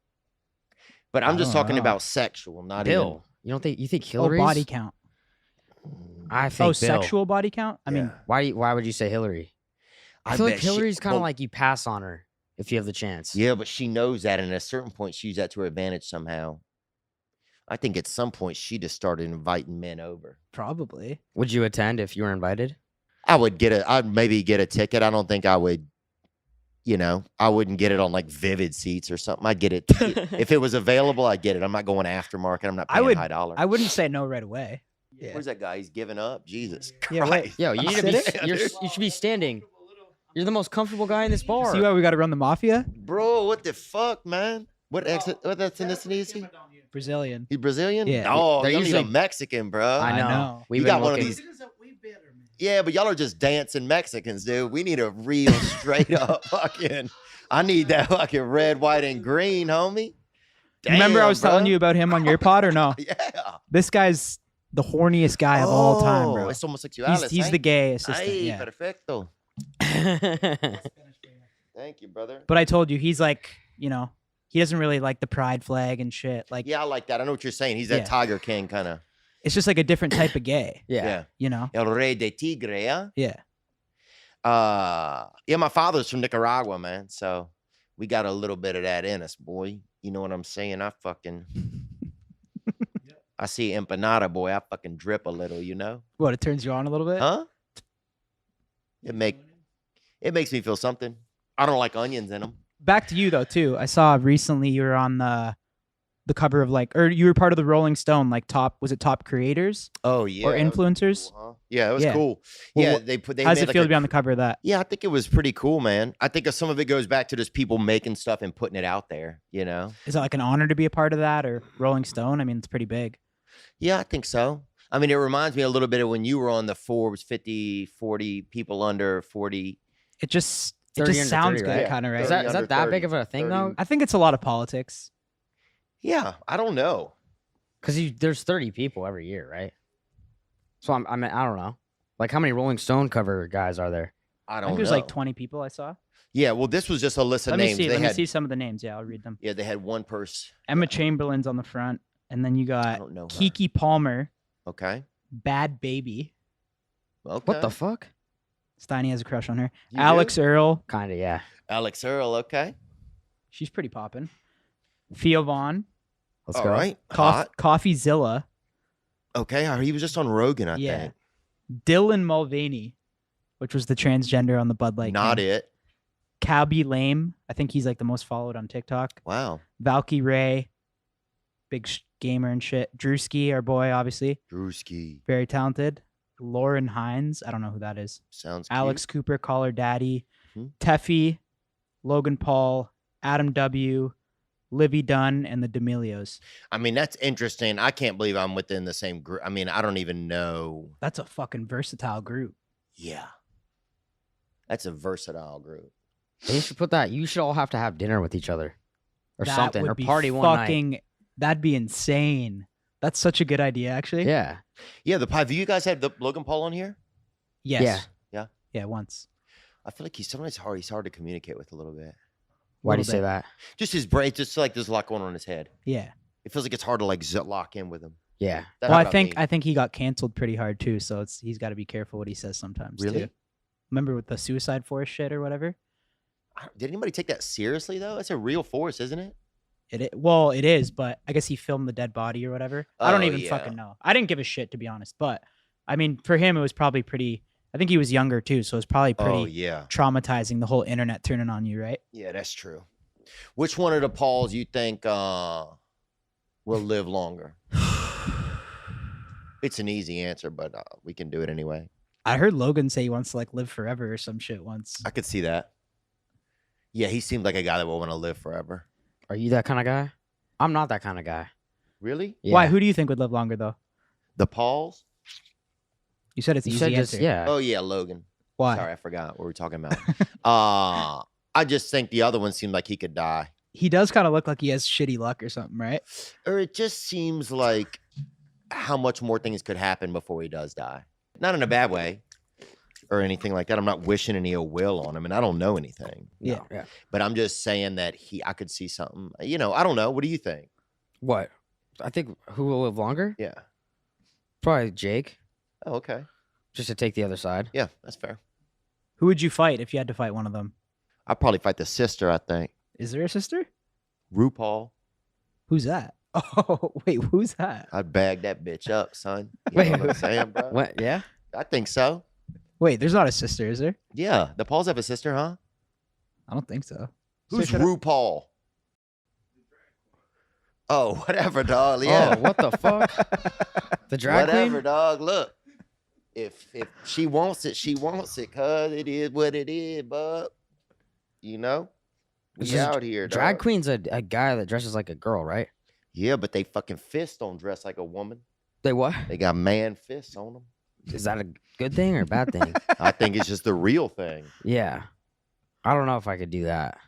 Speaker 5: But I'm
Speaker 3: I
Speaker 5: just
Speaker 3: don't
Speaker 5: talking
Speaker 3: know.
Speaker 5: about sexual, not
Speaker 2: Bill. You think
Speaker 3: Oh,
Speaker 2: Hillary's?
Speaker 3: body count.
Speaker 5: even.
Speaker 2: I think
Speaker 3: Oh,
Speaker 2: Bill.
Speaker 3: sexual body count? I mean,
Speaker 2: Why would you say Hillary? I feel like Hillary's kind of like you pass on her if you have the chance.
Speaker 5: Yeah, but she knows that, and at a certain point, she used that to her advantage somehow. I think at some point she just started inviting men over.
Speaker 3: probably.
Speaker 2: Would you attend if you were invited?
Speaker 5: I'd maybe get a ticket. I don't think I would, I wouldn't get it on like Vivid Seats or something. I'd get it. If it was available, I'd get it. I'm not going aftermarket. I'm not paying high dollar.
Speaker 3: I wouldn't say no right away. Yeah.
Speaker 5: Where's that guy? He's giving up. Jesus
Speaker 3: Yeah, wait.
Speaker 5: Christ.
Speaker 2: Yo, you
Speaker 3: I'm
Speaker 2: need to be.
Speaker 3: sitting?
Speaker 2: You should be standing. You're the most comfortable guy in this bar.
Speaker 3: See why we got to run the mafia?
Speaker 5: Bro, what the fuck, man? What ethnicity is he?
Speaker 3: Brazilian.
Speaker 5: He Brazilian?
Speaker 3: Yeah.
Speaker 5: Oh,
Speaker 2: They're
Speaker 5: you need a
Speaker 2: usually-
Speaker 5: Mexican, bro.
Speaker 2: I know.
Speaker 3: know.
Speaker 2: We've
Speaker 5: You
Speaker 2: been
Speaker 5: got one of
Speaker 2: looking-
Speaker 5: these-
Speaker 4: Brazilians are way better, man.
Speaker 5: Yeah, but y'all are just dancing Mexicans, dude. We need a real straight up fucking. I need that fucking red, white, and green, homie.
Speaker 3: Remember I was
Speaker 5: Damn,
Speaker 3: telling
Speaker 5: bro.
Speaker 3: you about him on your pod or no?
Speaker 5: Yeah.
Speaker 3: This guy's the horniest guy of all time, bro.
Speaker 5: Es homosexuales.
Speaker 3: He's the gay assistant.
Speaker 5: Ay,
Speaker 3: Yeah.
Speaker 5: perfecto. Thank you, brother.
Speaker 3: But I told you, he's like, he doesn't really like the pride flag and shit. Like,
Speaker 5: Yeah, I like that. I know what you're saying. He's that
Speaker 3: Yeah.
Speaker 5: Tiger King kind of.
Speaker 3: it's just like a different type of gay,
Speaker 2: yeah.
Speaker 5: El Rey de Tigre, yeah?
Speaker 3: Yeah.
Speaker 5: Yeah, my father's from Nicaragua, man. So We got a little bit of that in us, boy. You know what I'm saying? I see empanada, boy. I fucking drip a little, you know?
Speaker 3: What, it turns you on a little bit?
Speaker 5: Huh? It makes me feel something. I don't like onions in them.
Speaker 3: Back to you though too. I saw recently you were on the cover of or you were part of the Rolling Stone was it top creators?
Speaker 5: Oh yeah.
Speaker 3: Or influencers?
Speaker 5: Cool, huh? Yeah, it was
Speaker 3: Yeah.
Speaker 5: cool.
Speaker 3: Well,
Speaker 5: Yeah, they
Speaker 3: how's
Speaker 5: made
Speaker 3: it feel to be on the cover of that?
Speaker 5: Yeah, I think it was pretty cool, man. I think some of it goes back to just people making stuff and putting it out there, you know?
Speaker 3: Is it like an honor to be a part of that or Rolling Stone? I mean, it's pretty big.
Speaker 5: Yeah, I think so. I mean, it reminds me a little bit of when you were on the Forbes 50, 40 people under 40.
Speaker 3: It just
Speaker 2: 30 under
Speaker 3: sounds
Speaker 2: 30,
Speaker 3: good,
Speaker 2: right?
Speaker 3: kind of, right?
Speaker 2: Is
Speaker 5: 30
Speaker 2: that
Speaker 5: under
Speaker 2: that
Speaker 5: 30,
Speaker 2: big of a thing
Speaker 5: 30.
Speaker 2: though?
Speaker 3: I think it's a lot of politics.
Speaker 5: Yeah, I don't know.
Speaker 2: Because there's 30 people every year, right? So I mean, I don't know. Like, how many Rolling Stone cover guys are there?
Speaker 5: I
Speaker 3: I
Speaker 5: don't
Speaker 3: think
Speaker 5: know.
Speaker 3: there's like 20 people I saw.
Speaker 5: Yeah, well, this was just a list of
Speaker 3: Let me
Speaker 5: names.
Speaker 3: see.
Speaker 5: They
Speaker 3: Let me
Speaker 5: had,
Speaker 3: see some of the names. Yeah, I'll read them.
Speaker 5: Yeah, they had one person.
Speaker 3: Emma Chamberlain's on the front, and then you
Speaker 5: I
Speaker 3: got
Speaker 5: don't know her.
Speaker 3: Kiki Palmer,
Speaker 5: Okay.
Speaker 3: Bad Baby.
Speaker 5: Okay.
Speaker 2: What the fuck?
Speaker 3: Steiny has a crush on her.
Speaker 5: You
Speaker 3: Alex
Speaker 5: do?
Speaker 3: Earl.
Speaker 2: Kind of, yeah.
Speaker 5: Alex Earl, okay.
Speaker 3: She's pretty poppin'. Theo Vaughn.
Speaker 2: Let's
Speaker 5: All
Speaker 2: go.
Speaker 5: right. Hot.
Speaker 3: Coffeezilla.
Speaker 5: Okay, he was just on Rogan, I
Speaker 3: Yeah.
Speaker 5: think.
Speaker 3: Dylan Mulvaney, which was the transgender on the Bud Light.
Speaker 5: Not
Speaker 3: can.
Speaker 5: it.
Speaker 3: Cabby Lame. I think he's like the most followed on TikTok.
Speaker 5: Wow.
Speaker 3: Valky Ray. Big gamer and shit. Drewski, our boy, obviously.
Speaker 5: Drewski.
Speaker 3: Very talented. Lauren Hines. I don't know who that is.
Speaker 5: Sounds
Speaker 3: Alex Cooper, Call Her Daddy.
Speaker 5: Mhm.
Speaker 3: Teffy. Logan Paul. Adam W. Livy Dunn, and the D'Amelios.
Speaker 5: I mean, that's interesting. I can't believe I'm within the same group. I mean, I don't even know.
Speaker 3: That's a fucking versatile group.
Speaker 5: Yeah. That's a versatile group.
Speaker 2: They should put that. You should all have to have dinner with each other, or
Speaker 3: That
Speaker 2: something,
Speaker 3: would
Speaker 2: or
Speaker 3: be
Speaker 2: party one night.
Speaker 3: fucking, that'd be insane. That's such a good idea, actually.
Speaker 2: Yeah.
Speaker 5: Yeah, have you guys had the Logan Paul on here?
Speaker 3: Yes.
Speaker 2: Yeah.
Speaker 5: Yeah.
Speaker 3: Yeah, once.
Speaker 5: I feel like he's hard to communicate with a little bit.
Speaker 2: Why do you
Speaker 3: Little
Speaker 2: say
Speaker 3: bit.
Speaker 2: that?
Speaker 5: Just his brain, just like there's a lot going on in his head.
Speaker 3: Yeah.
Speaker 5: It feels like it's hard to like lock in with him.
Speaker 2: Yeah.
Speaker 5: That's
Speaker 3: Well,
Speaker 5: what
Speaker 3: I
Speaker 5: mean.
Speaker 3: think he got canceled pretty hard too, so he's got to be careful what he says sometimes.
Speaker 5: Really?
Speaker 3: Too. Remember with the suicide forest shit or whatever?
Speaker 5: Did anybody take that seriously though? That's a real force, isn't it?
Speaker 3: Well, it is, but I guess he filmed the dead body or whatever. I don't
Speaker 5: Oh,
Speaker 3: even
Speaker 5: yeah.
Speaker 3: fucking know. I didn't give a shit, to be honest. But I mean, for him, it was probably pretty. I think he was younger too, so it was probably pretty
Speaker 5: Oh yeah.
Speaker 3: traumatizing. The whole internet turning on you, right?
Speaker 5: Yeah, that's true. Which one of the Pauls you think will live longer? It's an easy answer, but we can do it anyway.
Speaker 3: I heard Logan say he wants to like live forever or some shit once.
Speaker 5: I could see that. Yeah, he seemed like a guy that would want to live forever.
Speaker 2: Are you that kind of guy? I'm not that kind of guy.
Speaker 5: Really?
Speaker 2: Yeah.
Speaker 3: Why? Who do you think would live longer though?
Speaker 5: The Pauls?
Speaker 3: You said it's
Speaker 2: You
Speaker 3: easy
Speaker 2: said
Speaker 3: answer.
Speaker 2: just yeah.
Speaker 5: Oh yeah, Logan.
Speaker 3: Why?
Speaker 5: Sorry, I forgot what we were talking about. I just think the other one seemed like he could die.
Speaker 3: He does kind of look like he has shitty luck or something, right?
Speaker 5: Or it just seems like how much more things could happen before he does die. Not in a bad way or anything like that. I'm not wishing any ill will on him, and I don't know anything.
Speaker 3: Yeah.
Speaker 2: Yeah.
Speaker 5: But I'm just saying that I could see something. You know, I don't know. What do you think?
Speaker 2: What? I think who will live longer?
Speaker 5: Yeah.
Speaker 2: Probably Jake,
Speaker 5: Oh, okay.
Speaker 2: just to take the other side.
Speaker 5: Yeah, that's fair.
Speaker 3: Who would you fight if you had to fight one of them?
Speaker 5: I'd probably fight the sister, I think.
Speaker 3: Is there a sister?
Speaker 5: RuPaul.
Speaker 3: Who's that? Oh, wait, who's that?
Speaker 5: I'd bag that bitch up, son. You
Speaker 2: Wait,
Speaker 5: know what I'm saying, bro?
Speaker 2: What? Yeah.
Speaker 5: I think so.
Speaker 3: Wait, there's not a sister, is there?
Speaker 5: Yeah. The Pauls have a sister, huh?
Speaker 3: I don't think so.
Speaker 5: Who's
Speaker 3: Search it up.
Speaker 5: RuPaul? Oh, whatever, dog. Yeah.
Speaker 2: Oh, what the fuck? The drag
Speaker 5: Whatever,
Speaker 2: queen?
Speaker 5: dog. Look, if she wants it, she wants it, cuz it is what it is, bub. You know?
Speaker 2: This
Speaker 5: We
Speaker 2: is
Speaker 5: out here,
Speaker 2: Drag
Speaker 5: dog.
Speaker 2: queen's a guy that dresses like a girl, right?
Speaker 5: Yeah, but they fucking fists don't dress like a woman.
Speaker 2: They what?
Speaker 5: They got man fists on them.
Speaker 2: Is that a good thing or a bad thing?
Speaker 5: I think it's just the real thing.
Speaker 2: Yeah. I don't know if I could do that.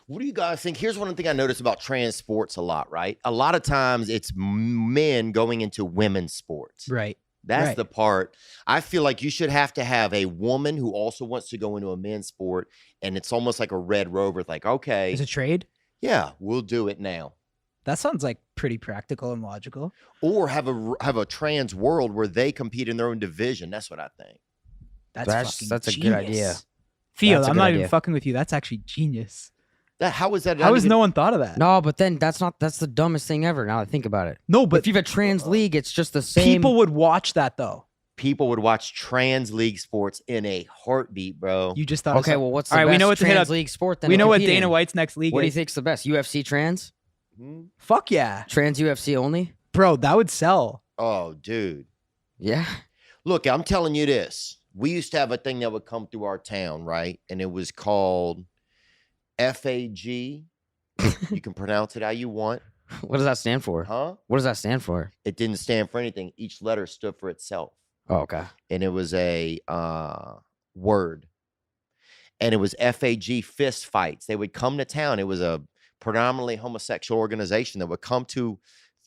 Speaker 5: What do you guys think? Here's one thing I notice about trans sports a lot, right? A lot of times it's men going into women's sports.
Speaker 3: Right.
Speaker 5: That's
Speaker 3: Right.
Speaker 5: the part. I feel like you should have to have a woman who also wants to go into a men's sport, and it's almost like a Red Rover. Like, okay,
Speaker 3: Is it trade?
Speaker 5: yeah, we'll do it now.
Speaker 3: That sounds like pretty practical and logical.
Speaker 5: Or have a trans world where they compete in their own division. That's what I think.
Speaker 3: That's
Speaker 2: That's-
Speaker 3: fucking
Speaker 2: that's a good
Speaker 3: genius.
Speaker 2: idea.
Speaker 3: Theo,
Speaker 2: That's a
Speaker 3: I'm
Speaker 2: good
Speaker 3: not
Speaker 2: idea.
Speaker 3: even fucking with you. That's actually genius.
Speaker 5: How is that?
Speaker 3: How has no one thought of that?
Speaker 2: No, but then that's the dumbest thing ever. Now that I think about it.
Speaker 3: No, but
Speaker 2: if you have a trans league, it's just the same.
Speaker 3: people would watch that though.
Speaker 5: People would watch trans league sports in a heartbeat, bro.
Speaker 3: You just thought.
Speaker 2: Okay, well, what's the
Speaker 3: all right?
Speaker 2: best
Speaker 3: We know what to hit
Speaker 2: trans
Speaker 3: up.
Speaker 2: league sport? Then
Speaker 3: We
Speaker 2: to
Speaker 3: know what
Speaker 2: compete
Speaker 3: Dana
Speaker 2: in?
Speaker 3: White's next league
Speaker 2: What do you
Speaker 3: is.
Speaker 2: think's the best? UFC trans?
Speaker 3: Fuck yeah,
Speaker 2: Trans UFC only?
Speaker 3: bro. That would sell.
Speaker 5: Oh, dude.
Speaker 2: Yeah.
Speaker 5: Look, I'm telling you this. We used to have a thing that would come through our town, right? And it was called FAG. You can pronounce it how you want.
Speaker 2: What does that stand for?
Speaker 5: Huh?
Speaker 2: What does that stand for?
Speaker 5: It didn't stand for anything. Each letter stood for itself.
Speaker 2: Oh, okay.
Speaker 5: And it was a word. And it was FAG, fist fights. They would come to town. It was a predominantly homosexual organization that would come through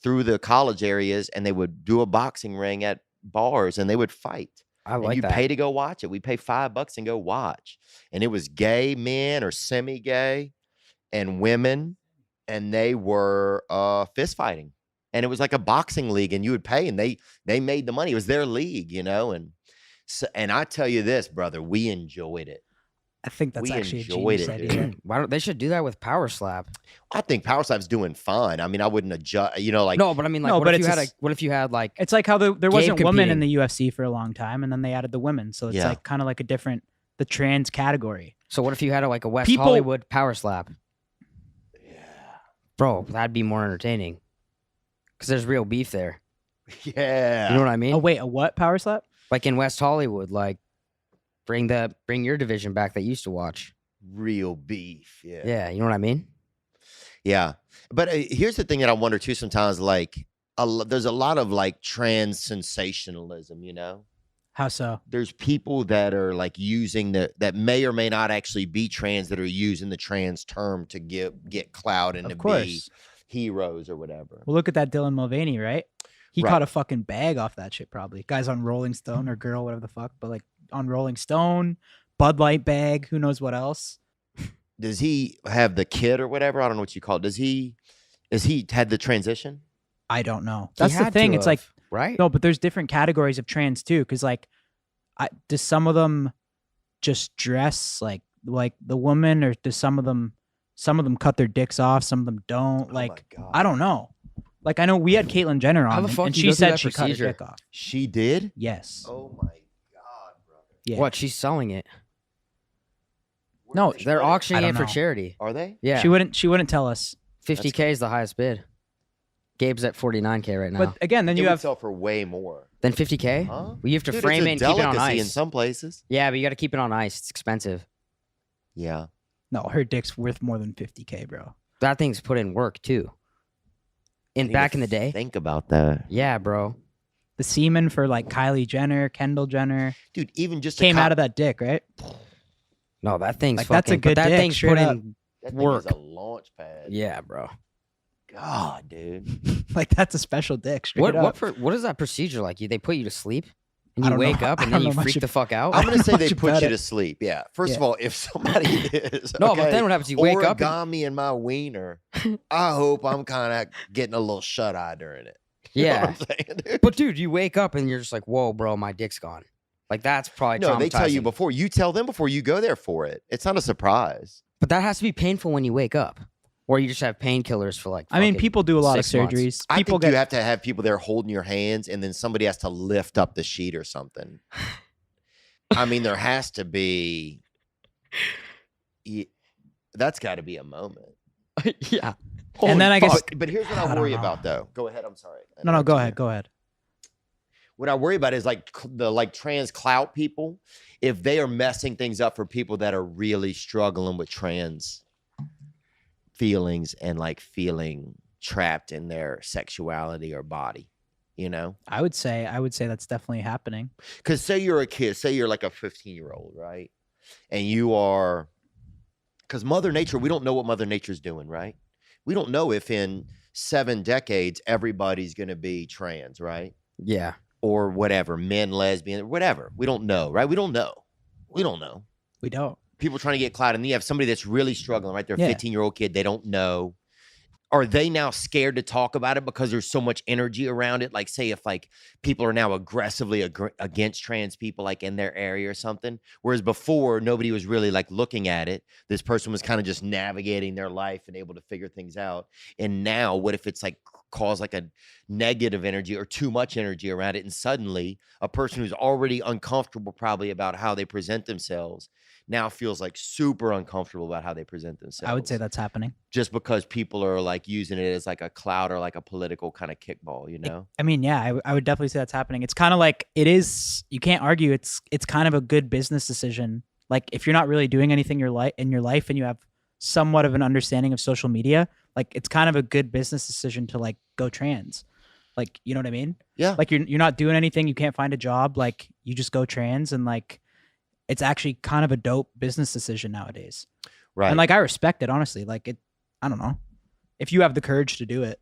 Speaker 5: the college areas, and they would do a boxing ring at bars, and they would fight.
Speaker 2: I like
Speaker 5: and you'd
Speaker 2: that.
Speaker 5: pay to go watch it. We pay $5 and go watch. And it was gay men or semi-gay and women, and they were fist fighting. And it was like a boxing league, and you would pay, and they made the money. It was their league, you know. And so, and I tell you this, brother, we enjoyed it.
Speaker 3: I think that's
Speaker 5: We
Speaker 3: actually a
Speaker 5: enjoyed
Speaker 3: genius
Speaker 5: it,
Speaker 3: idea.
Speaker 5: dude.
Speaker 2: Why don't they should do that with Power Slap?
Speaker 5: I think Power Slap's doing fine. I mean, I wouldn't adjust, you know, like
Speaker 2: No, but I mean, like,
Speaker 3: No,
Speaker 2: what
Speaker 3: but
Speaker 2: if you
Speaker 3: it's
Speaker 2: had what if you had like
Speaker 3: It's like how there wasn't
Speaker 2: Game
Speaker 3: women in
Speaker 2: competing.
Speaker 3: the UFC for a long time, and then they added the women, so it's
Speaker 5: Yeah.
Speaker 3: like kind of like the trans category.
Speaker 2: so what if you had like a West
Speaker 3: People-
Speaker 2: Hollywood Power Slap? Bro, that'd be more entertaining. Because there's real beef there.
Speaker 5: yeah.
Speaker 2: You know what I mean?
Speaker 3: Oh wait, a what power slap?
Speaker 2: Like in West Hollywood, like bring your division back that you used to watch.
Speaker 5: Real beef. Yeah.
Speaker 2: Yeah, you know what I mean?
Speaker 5: Yeah. But here's the thing that I wonder too sometimes, like, there's a lot of like trans sensationalism, you know?
Speaker 3: How so?
Speaker 5: There's people that are like using that may or may not actually be trans, that are using the trans term to get clout and
Speaker 3: Of
Speaker 5: to be
Speaker 3: course.
Speaker 5: heroes or whatever.
Speaker 3: Well, look at that Dylan Mulvaney, right? He
Speaker 5: Right.
Speaker 3: caught a fucking bag off that shit probably. Guy's on Rolling Stone or girl, whatever the fuck, but like on Rolling Stone, Bud Light bag, who knows what else?
Speaker 5: Does he have the kid or whatever? I don't know what you call it. Has he had the transition?
Speaker 3: I don't know.
Speaker 2: He
Speaker 3: That's the
Speaker 2: had
Speaker 3: thing.
Speaker 2: to
Speaker 3: It's like
Speaker 2: have, right?
Speaker 3: no, but there's different categories of trans too, because like, does some of them just dress like the woman, or does some of them cut their dicks off, some of them don't?
Speaker 5: Oh my
Speaker 3: Like,
Speaker 5: God.
Speaker 3: I don't know. Like, I know we had Caitlyn Jenner
Speaker 2: How
Speaker 3: on,
Speaker 2: the fuck
Speaker 3: and
Speaker 2: do you
Speaker 3: she
Speaker 2: go through
Speaker 3: said
Speaker 2: that
Speaker 3: she cut her
Speaker 2: procedure?
Speaker 3: dick off.
Speaker 5: She did?
Speaker 3: Yes.
Speaker 5: Oh my God, brother.
Speaker 3: Yeah.
Speaker 2: What? She's selling it.
Speaker 3: No,
Speaker 5: Where
Speaker 2: They're
Speaker 5: they-
Speaker 2: auctioning
Speaker 3: I
Speaker 2: it
Speaker 3: don't
Speaker 2: for
Speaker 3: know.
Speaker 2: charity.
Speaker 5: Are they?
Speaker 2: Yeah.
Speaker 3: She wouldn't tell us.
Speaker 2: 50K is the highest bid. Gabe's at 49K right now.
Speaker 3: But again, then
Speaker 5: It
Speaker 3: you
Speaker 5: would
Speaker 3: have
Speaker 5: sell for way more.
Speaker 2: Then 50K?
Speaker 5: Huh?
Speaker 2: Well, you have to
Speaker 5: Dude,
Speaker 2: frame
Speaker 5: it's
Speaker 2: it
Speaker 5: a
Speaker 2: and keep it on
Speaker 5: delicacy
Speaker 2: ice.
Speaker 5: in some places.
Speaker 2: Yeah, but you got to keep it on ice. It's expensive.
Speaker 5: Yeah.
Speaker 3: no, her dick's worth more than 50K, bro.
Speaker 2: That thing's put in work too.
Speaker 5: Didn't
Speaker 2: Back
Speaker 5: even
Speaker 2: in the day.
Speaker 5: Think about that.
Speaker 2: Yeah, bro.
Speaker 3: The semen for like Kylie Jenner, Kendall Jenner
Speaker 5: Dude, even just
Speaker 3: came out of that dick, right?
Speaker 2: No, that thing's
Speaker 3: Like,
Speaker 2: fucking.
Speaker 3: that's a good
Speaker 2: but that
Speaker 3: dick,
Speaker 2: thing's
Speaker 3: straight
Speaker 2: put
Speaker 3: up.
Speaker 2: in.
Speaker 5: that thing
Speaker 2: work.
Speaker 5: is a launch pad.
Speaker 2: Yeah, bro.
Speaker 5: God, dude.
Speaker 3: Like, that's a special dick, straight
Speaker 2: What
Speaker 3: up.
Speaker 2: what is that procedure like? They put you to sleep and
Speaker 3: I
Speaker 2: you
Speaker 3: don't know.
Speaker 2: wake up
Speaker 3: I
Speaker 2: and
Speaker 3: don't
Speaker 2: then you
Speaker 3: know much
Speaker 2: freak the fuck out.
Speaker 5: I'm gonna say they
Speaker 3: much
Speaker 5: put
Speaker 3: about
Speaker 5: you
Speaker 3: it.
Speaker 5: to sleep. Yeah. First of
Speaker 3: Yeah.
Speaker 5: all, if somebody is
Speaker 2: No, but then what happens? You wake up. And,
Speaker 5: origami in my wiener, I hope I'm kind of getting a little shut eye during it. You know
Speaker 2: yeah,
Speaker 5: what I'm saying, dude?
Speaker 2: but dude, you wake up and you're just like, whoa, bro, my dick's gone. Like that's probably
Speaker 5: No, they tell you
Speaker 2: traumatizing.
Speaker 5: before. You tell them before you go there for it. It's not a surprise.
Speaker 2: But that has to be painful when you wake up, or you just have painkillers for like.
Speaker 3: I mean,
Speaker 2: fucking
Speaker 3: people do a lot of
Speaker 2: 6 months.
Speaker 3: surgeries.
Speaker 5: I
Speaker 3: People
Speaker 5: think you
Speaker 3: get
Speaker 5: have to have people there holding your hands, and then somebody has to lift up the sheet or something. I mean, there has to be. That's got to be a moment.
Speaker 2: yeah.
Speaker 3: And then I guess-
Speaker 5: Fuck. But here's what
Speaker 3: I
Speaker 5: I
Speaker 3: don't
Speaker 5: worry
Speaker 3: know.
Speaker 5: about, though. Go ahead. I'm sorry.
Speaker 3: no, go ahead, go ahead.
Speaker 5: What I worry about is like the trans clout people. If they are messing things up for people that are really struggling with trans feelings and like feeling trapped in their sexuality or body, you know?
Speaker 3: I would say that's definitely happening.
Speaker 5: Because say you're a kid, say you're like a 15-year-old, right? And you are, because Mother Nature, we don't know what Mother Nature's doing, right? We don't know if in 7 decades everybody's going to be trans, right?
Speaker 2: Yeah.
Speaker 5: Or whatever, men, lesbian, whatever. We don't know, right? We don't know. We don't know.
Speaker 3: We don't.
Speaker 5: People trying to get clout, and you have somebody that's really struggling, right? They're a
Speaker 3: Yeah.
Speaker 5: 15-year-old kid. They don't know. are they now scared to talk about it because there's so much energy around it? Like, say if like people are now aggressively against trans people, like in their area or something, whereas before nobody was really like looking at it. This person was kind of just navigating their life and able to figure things out. And now, what if it's like cause like a negative energy or too much energy around it, and suddenly a person who's already uncomfortable probably about how they present themselves now feels like super uncomfortable about how they present themselves.
Speaker 3: I would say that's happening.
Speaker 5: Just because people are like using it as like a clout or like a political kind of kickball, you know?
Speaker 3: I mean, yeah, I would definitely say that's happening. It's kind of like it is. You can't argue. It's kind of a good business decision. Like if you're not really doing anything in your life and you have somewhat of an understanding of social media, like it's kind of a good business decision to like go trans. Like, you know what I mean?
Speaker 5: Yeah.
Speaker 3: Like you're not doing anything. You can't find a job. Like you just go trans, and like it's actually kind of a dope business decision nowadays.
Speaker 5: Right.
Speaker 3: And like I respect it, honestly. Like it, I don't know, if you have the courage to do it.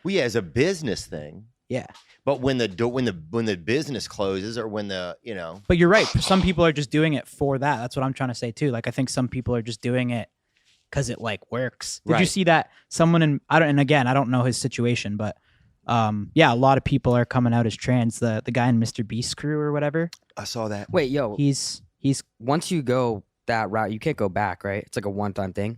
Speaker 5: Well, yeah, as a business thing.
Speaker 3: Yeah.
Speaker 5: But when the business closes, or when the, you know.
Speaker 3: But you're right. Some people are just doing it for that. That's what I'm trying to say too. Like I think some people are just doing it because it like works. Did you see that someone and again, I don't know his situation, but yeah, a lot of people are coming out as trans. The guy in Mr. Beast crew or whatever.
Speaker 5: I saw that.
Speaker 2: Wait, yo,
Speaker 3: He's
Speaker 2: once you go that route, you can't go back, right? It's like a one-time thing.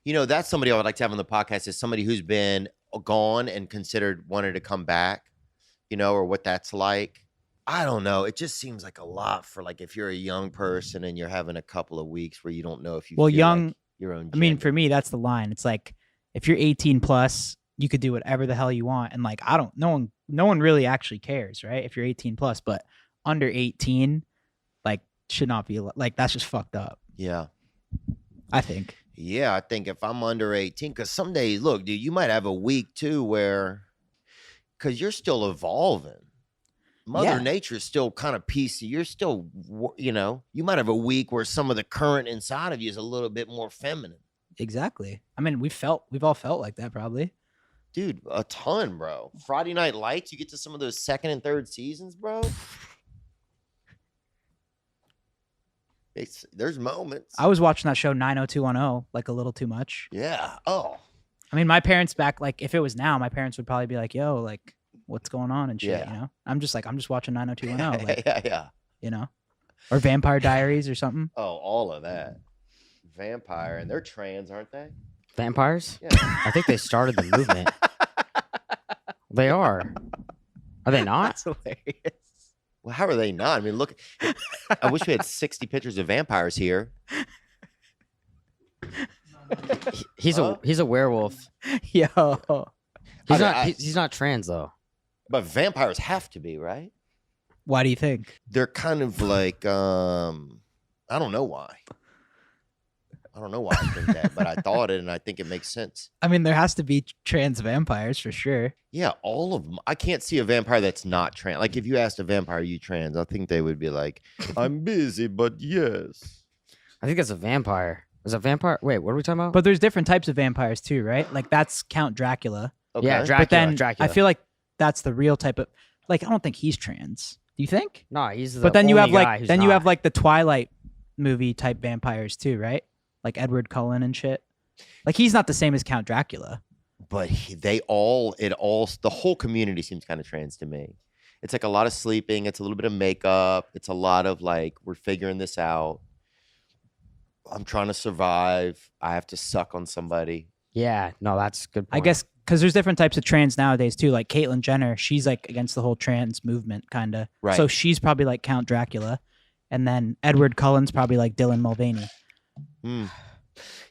Speaker 5: You know, that's somebody I would like to have on the podcast, is somebody who's been gone and considered wanted to come back, you know, or what that's like. I don't know. It just seems like a lot for like if you're a young person and you're having a couple of weeks where you don't know if you feel
Speaker 3: young.
Speaker 5: like your own gender.
Speaker 3: I mean, for me, that's the line. It's like if you're 18 plus, you could do whatever the hell you want, and like no one really actually cares, right? If you're 18 plus, but under 18, like should not be like that's just fucked up.
Speaker 5: Yeah.
Speaker 3: I think.
Speaker 5: Yeah, I think if I'm under 18, because some days, look, dude, you might have a week too where, because you're still evolving. Mother Nature is still kind of PC. You're still, you know, you might have a week where some of the current inside of you is a little bit more feminine.
Speaker 3: Exactly. I mean, we've all felt like that probably.
Speaker 5: Dude, a ton, bro. Friday Night Lights, you get to some of those second and third seasons, bro. There's moments.
Speaker 3: I was watching that show 90210 like a little too much.
Speaker 5: Yeah. Oh.
Speaker 3: I mean, my parents back, like if it was now, my parents would probably be like, "Yo, like what's going on and shit,"
Speaker 5: Yeah.
Speaker 3: you know? I'm just watching 90210, like,
Speaker 5: yeah.
Speaker 3: you know? Or Vampire Diaries or something.
Speaker 5: Oh, all of that. Vampire, and they're trans, aren't they?
Speaker 2: Vampires?
Speaker 5: Yeah.
Speaker 2: I think they started the movement. They are. Are they not?
Speaker 3: That's hilarious.
Speaker 5: Well, how are they not? I mean, look, I wish we had 60 pictures of vampires here.
Speaker 2: He's a werewolf.
Speaker 3: Yo.
Speaker 2: He's not trans though.
Speaker 5: But vampires have to be, right?
Speaker 3: Why do you think?
Speaker 5: They're kind of like, I don't know why. I don't know why I think that, but I thought it, and I think it makes sense.
Speaker 3: I mean, there has to be trans vampires for sure.
Speaker 5: Yeah, all of them. I can't see a vampire that's not trans. Like, if you asked a vampire, are you trans? I think they would be like, I'm busy, but yes.
Speaker 2: I think that's a vampire. Is a vampire? Wait, what are we talking about?
Speaker 3: But there's different types of vampires too, right? Like that's Count Dracula.
Speaker 5: Okay.
Speaker 2: Yeah,
Speaker 3: But then
Speaker 2: Dracula.
Speaker 3: I feel like that's the real type of, like, I don't think he's trans. Do you think?
Speaker 2: No, he's the
Speaker 3: But then you
Speaker 2: only
Speaker 3: have
Speaker 2: guy
Speaker 3: like
Speaker 2: who's
Speaker 3: you
Speaker 2: not.
Speaker 3: have like the Twilight movie type vampires too, right? Like Edward Cullen and shit. Like he's not the same as Count Dracula.
Speaker 5: But the whole community seems kind of trans to me. It's like a lot of sleeping. It's a little bit of makeup. It's a lot of like, we're figuring this out. I'm trying to survive. I have to suck on somebody.
Speaker 2: Yeah, no, that's a good point.
Speaker 3: I guess because there's different types of trans nowadays too. Like Caitlyn Jenner, she's like against the whole trans movement, kind of.
Speaker 5: Right.
Speaker 3: So she's probably like Count Dracula, and then Edward Cullen's probably like Dylan Mulvaney.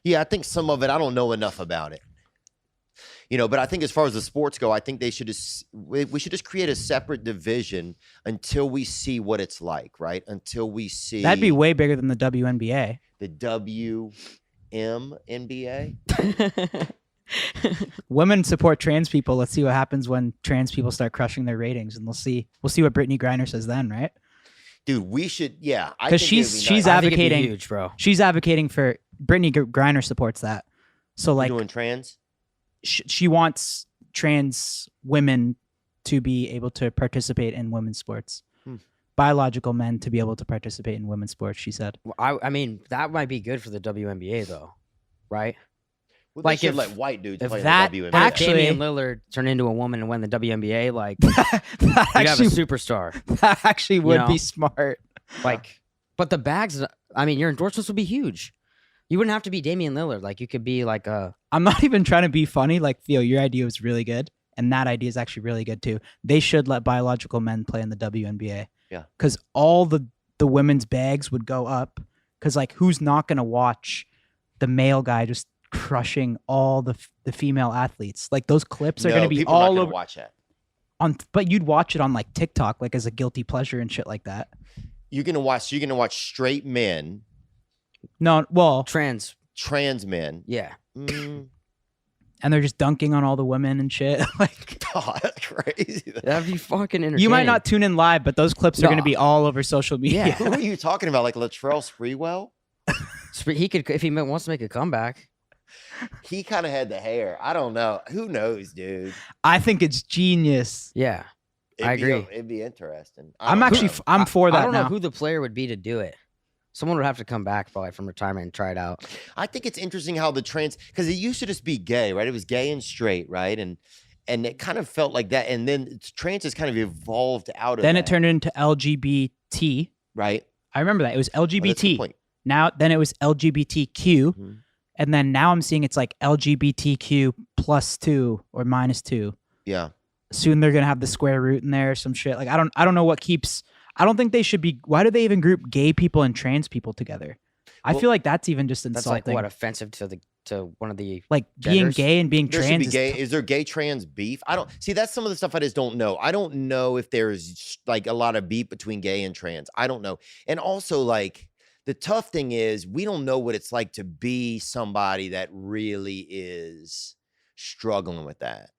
Speaker 5: Yeah, I think some of it, I don't know enough about it. You know, but I think as far as the sports go, I think we should just create a separate division until we see what it's like, right? Until we see
Speaker 3: That'd be way bigger than the WNBA.
Speaker 5: the WMNBA.
Speaker 3: Women support trans people. Let's see what happens when trans people start crushing their ratings, and we'll see what Brittany Griner says then, right?
Speaker 5: Dude, we should, yeah.
Speaker 3: Because she's
Speaker 2: I think it'd be
Speaker 3: advocating
Speaker 2: huge, bro.
Speaker 3: She's advocating for Brittany Griner supports that. So like
Speaker 5: doing trans.
Speaker 3: She wants trans women to be able to participate in women's sports. Biological men to be able to participate in women's sports, she said.
Speaker 2: I mean, that might be good for the WNBA though, right?
Speaker 5: Well,
Speaker 2: Like
Speaker 5: they should
Speaker 2: if-
Speaker 5: let white dudes
Speaker 3: if
Speaker 5: play
Speaker 3: that
Speaker 5: in the WNBA.
Speaker 2: But if
Speaker 3: Actually-
Speaker 2: Damian Lillard turned into a woman and won the WNBA, like
Speaker 3: that
Speaker 2: you'd have a
Speaker 3: actually,
Speaker 2: superstar.
Speaker 3: that actually would
Speaker 2: know?
Speaker 3: be smart.
Speaker 2: Like, but the bags. I mean, your endorsements would be huge. You wouldn't have to be Damian Lillard. Like, you could be like a.
Speaker 3: I'm not even trying to be funny. Like, Theo, your idea was really good. And that idea is actually really good too. They should let biological men play in the WNBA.
Speaker 5: Yeah.
Speaker 3: Because all the women's bags would go up. Because, like, who's not going to watch the male guy just crushing all the female athletes? Like, those clips are going to be
Speaker 5: people are not
Speaker 3: all
Speaker 5: gonna
Speaker 3: over.
Speaker 5: watch that.
Speaker 3: But you'd watch it on, like, TikTok, like, as a guilty pleasure and shit like that.
Speaker 5: You're gonna watch straight men,
Speaker 3: No, well,
Speaker 2: Trans.
Speaker 5: trans men.
Speaker 2: Yeah.
Speaker 3: and they're just dunking on all the women and shit. Like,
Speaker 5: God, that's crazy.
Speaker 2: That'd be fucking entertaining.
Speaker 3: you might not tune in live, but those clips are going to
Speaker 2: No.
Speaker 3: be all over social media.
Speaker 2: Yeah.
Speaker 5: Who are you talking about? Like Latrell Sprewell?
Speaker 2: He could, if he wants to make a comeback.
Speaker 5: He kind of had the hair. I don't know. Who knows, dude?
Speaker 3: I think it's genius.
Speaker 2: Yeah. I agree.
Speaker 5: It'd be interesting.
Speaker 3: I'm
Speaker 5: don't
Speaker 3: actually
Speaker 5: know.
Speaker 3: I'm for that
Speaker 2: I don't
Speaker 3: now.
Speaker 2: know who the player would be to do it. Someone would have to come back probably from retirement and try it out.
Speaker 5: I think it's interesting how the trans, because it used to just be gay, right? It was gay and straight, right? And it kind of felt like that. And then trans has kind of evolved out of
Speaker 3: Then
Speaker 5: that,
Speaker 3: it turned into LGBT.
Speaker 5: right?
Speaker 3: I remember that. It was
Speaker 5: Oh, that's a good
Speaker 3: LGBT.
Speaker 5: point.
Speaker 3: Then it was LGBTQ.
Speaker 5: Mhm.
Speaker 3: And then now I'm seeing it's like LGBTQ +2 or -2.
Speaker 5: Yeah.
Speaker 3: Soon they're gonna have the square root in there or some shit. Like I don't know what keeps. I don't think they should be. Why do they even group gay people and trans people together? I
Speaker 5: Well,
Speaker 3: feel like that's even just
Speaker 2: That's
Speaker 3: insulting.
Speaker 2: like what, offensive to one of the
Speaker 3: Like being
Speaker 2: genders?
Speaker 3: gay and being
Speaker 5: There should
Speaker 3: trans.
Speaker 5: be
Speaker 3: is
Speaker 5: gay. Is there gay trans beef? I don't see. That's some of the stuff I just don't know. I don't know if there's like a lot of beef between gay and trans. I don't know. And also, like, the tough thing is we don't know what it's like to be somebody that really is struggling with that.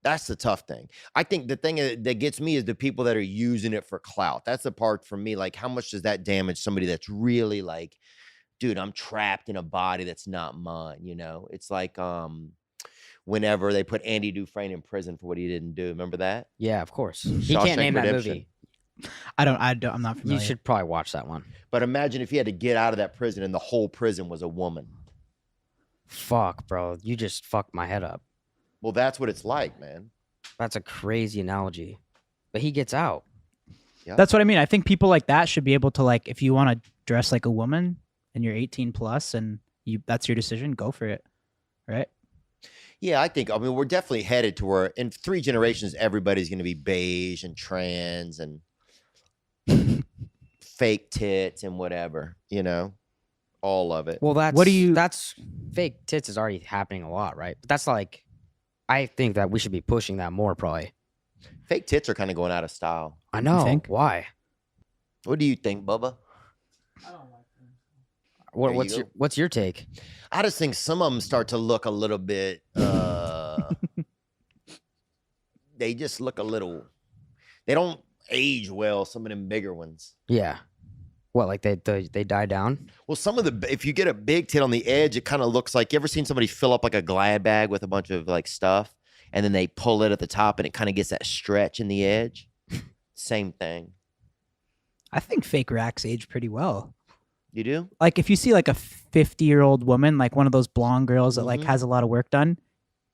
Speaker 5: That's the tough thing. I think the thing that gets me is the people that are using it for clout. That's the part for me. Like, how much does that damage somebody that's really like, dude, I'm trapped in a body that's not mine, you know? It's like whenever they put Andy Dufresne in prison for what he didn't do. Remember that?
Speaker 2: Yeah, of course. He
Speaker 5: Shawshank
Speaker 2: can't name that
Speaker 5: Redemption.
Speaker 2: movie.
Speaker 3: I'm not familiar.
Speaker 2: You should probably watch that one.
Speaker 5: But imagine if he had to get out of that prison and the whole prison was a woman.
Speaker 2: Fuck, bro. You just fucked my head up.
Speaker 5: Well, that's what it's like, man.
Speaker 2: That's a crazy analogy. But he gets out.
Speaker 3: That's what I mean. I think people like that should be able to, like, if you want to dress like a woman and you're 18 plus and that's your decision, go for it. Right?
Speaker 5: Yeah, I mean, we're definitely headed to where in 3 generations, everybody's going to be beige and trans and fake tits and whatever, you know, all of it.
Speaker 2: Well,
Speaker 3: that's
Speaker 2: that's fake tits is already happening a lot, right? But that's like, I think that we should be pushing that more probably.
Speaker 5: Fake tits are kind of going out of style.
Speaker 2: I know.
Speaker 3: think?
Speaker 2: Why?
Speaker 5: What do you think, Bubba? There you go.
Speaker 2: What's your take?
Speaker 5: I just think some of them start to look a little bit, they just look a little, they don't age well, some of them bigger ones.
Speaker 2: Yeah. What, like they die down?
Speaker 5: Well, some of the, if you get a big tit on the edge, it kind of looks like, you ever seen somebody fill up like a Glad bag with a bunch of like stuff and then they pull it at the top and it kind of gets that stretch in the edge? Same thing.
Speaker 3: I think fake racks age pretty well.
Speaker 5: You do?
Speaker 3: Like if you see like a 50-year-old woman, like one of those blonde girls that like
Speaker 5: Mhm.
Speaker 3: has a lot of work done,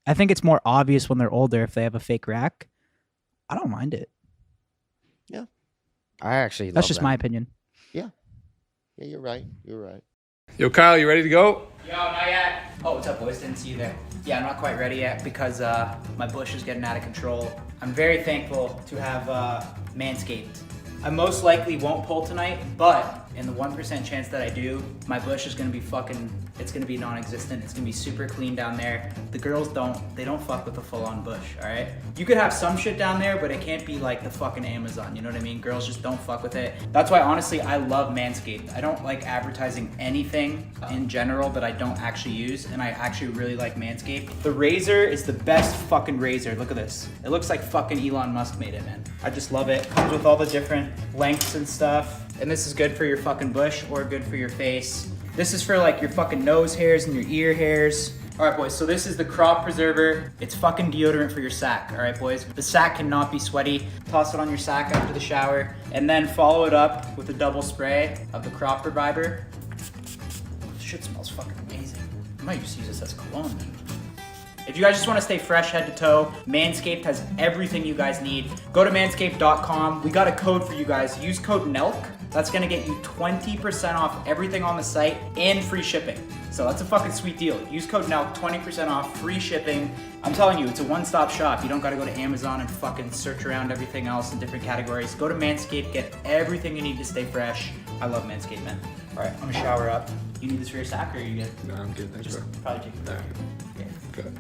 Speaker 3: I think it's more obvious when they're older if they have a fake rack. I don't mind it.
Speaker 2: I actually
Speaker 3: That's
Speaker 2: love
Speaker 3: just
Speaker 2: that.
Speaker 3: my opinion.
Speaker 5: Yeah, you're right. You're right.
Speaker 6: Yo, Kyle, you ready to go?
Speaker 1: Yo, not yet. Oh, what's up, boys? Didn't see you there. Yeah, I'm not quite ready yet because my bush is getting out of control. I'm very thankful to have Manscaped. I most likely won't pull tonight, but in the 1% chance that I do, my bush is gonna be it's gonna be non-existent. It's gonna be super clean down there. The girls don't fuck with the full-on bush, all right? You could have some shit down there, but it can't be like the fucking Amazon, you know what I mean? Girls just don't fuck with it. That's why, honestly, I love Manscaped. I don't like advertising anything in general that I don't actually use, and I actually really like Manscaped. The razor is the best fucking razor. Look at this. It looks like fucking Elon Musk made it, man. I just love it. Comes with all the different lengths and stuff. And this is good for your fucking bush or good for your face. This is for like your fucking nose hairs and your ear hairs. All right, boys, so this is the crop preserver. It's fucking deodorant for your sack, all right, boys? The sack cannot be sweaty. Toss it on your sack after the shower, and then follow it up with a double spray of the crop reviver. This shit smells fucking amazing. I might just use this as cologne, man. If you guys just want to stay fresh head to toe, Manscaped has everything you guys need. Go to manscaped.com. We got a code for you guys. Use code NELK. That's going to get you 20% off everything on the site and free shipping. So that's a fucking sweet deal. Use code NELK, 20% off, free shipping. I'm telling you, it's a one-stop shop. You don't got to go to Amazon and fucking search around everything else in different categories. Go to Manscaped, get everything you need to stay fresh. I love Manscaped, man. All right, I'm going to shower up. You need this for your sack, or are you good?
Speaker 6: No, I'm good. Thanks,
Speaker 1: Just
Speaker 6: bro.
Speaker 1: probably take it back.
Speaker 6: Good.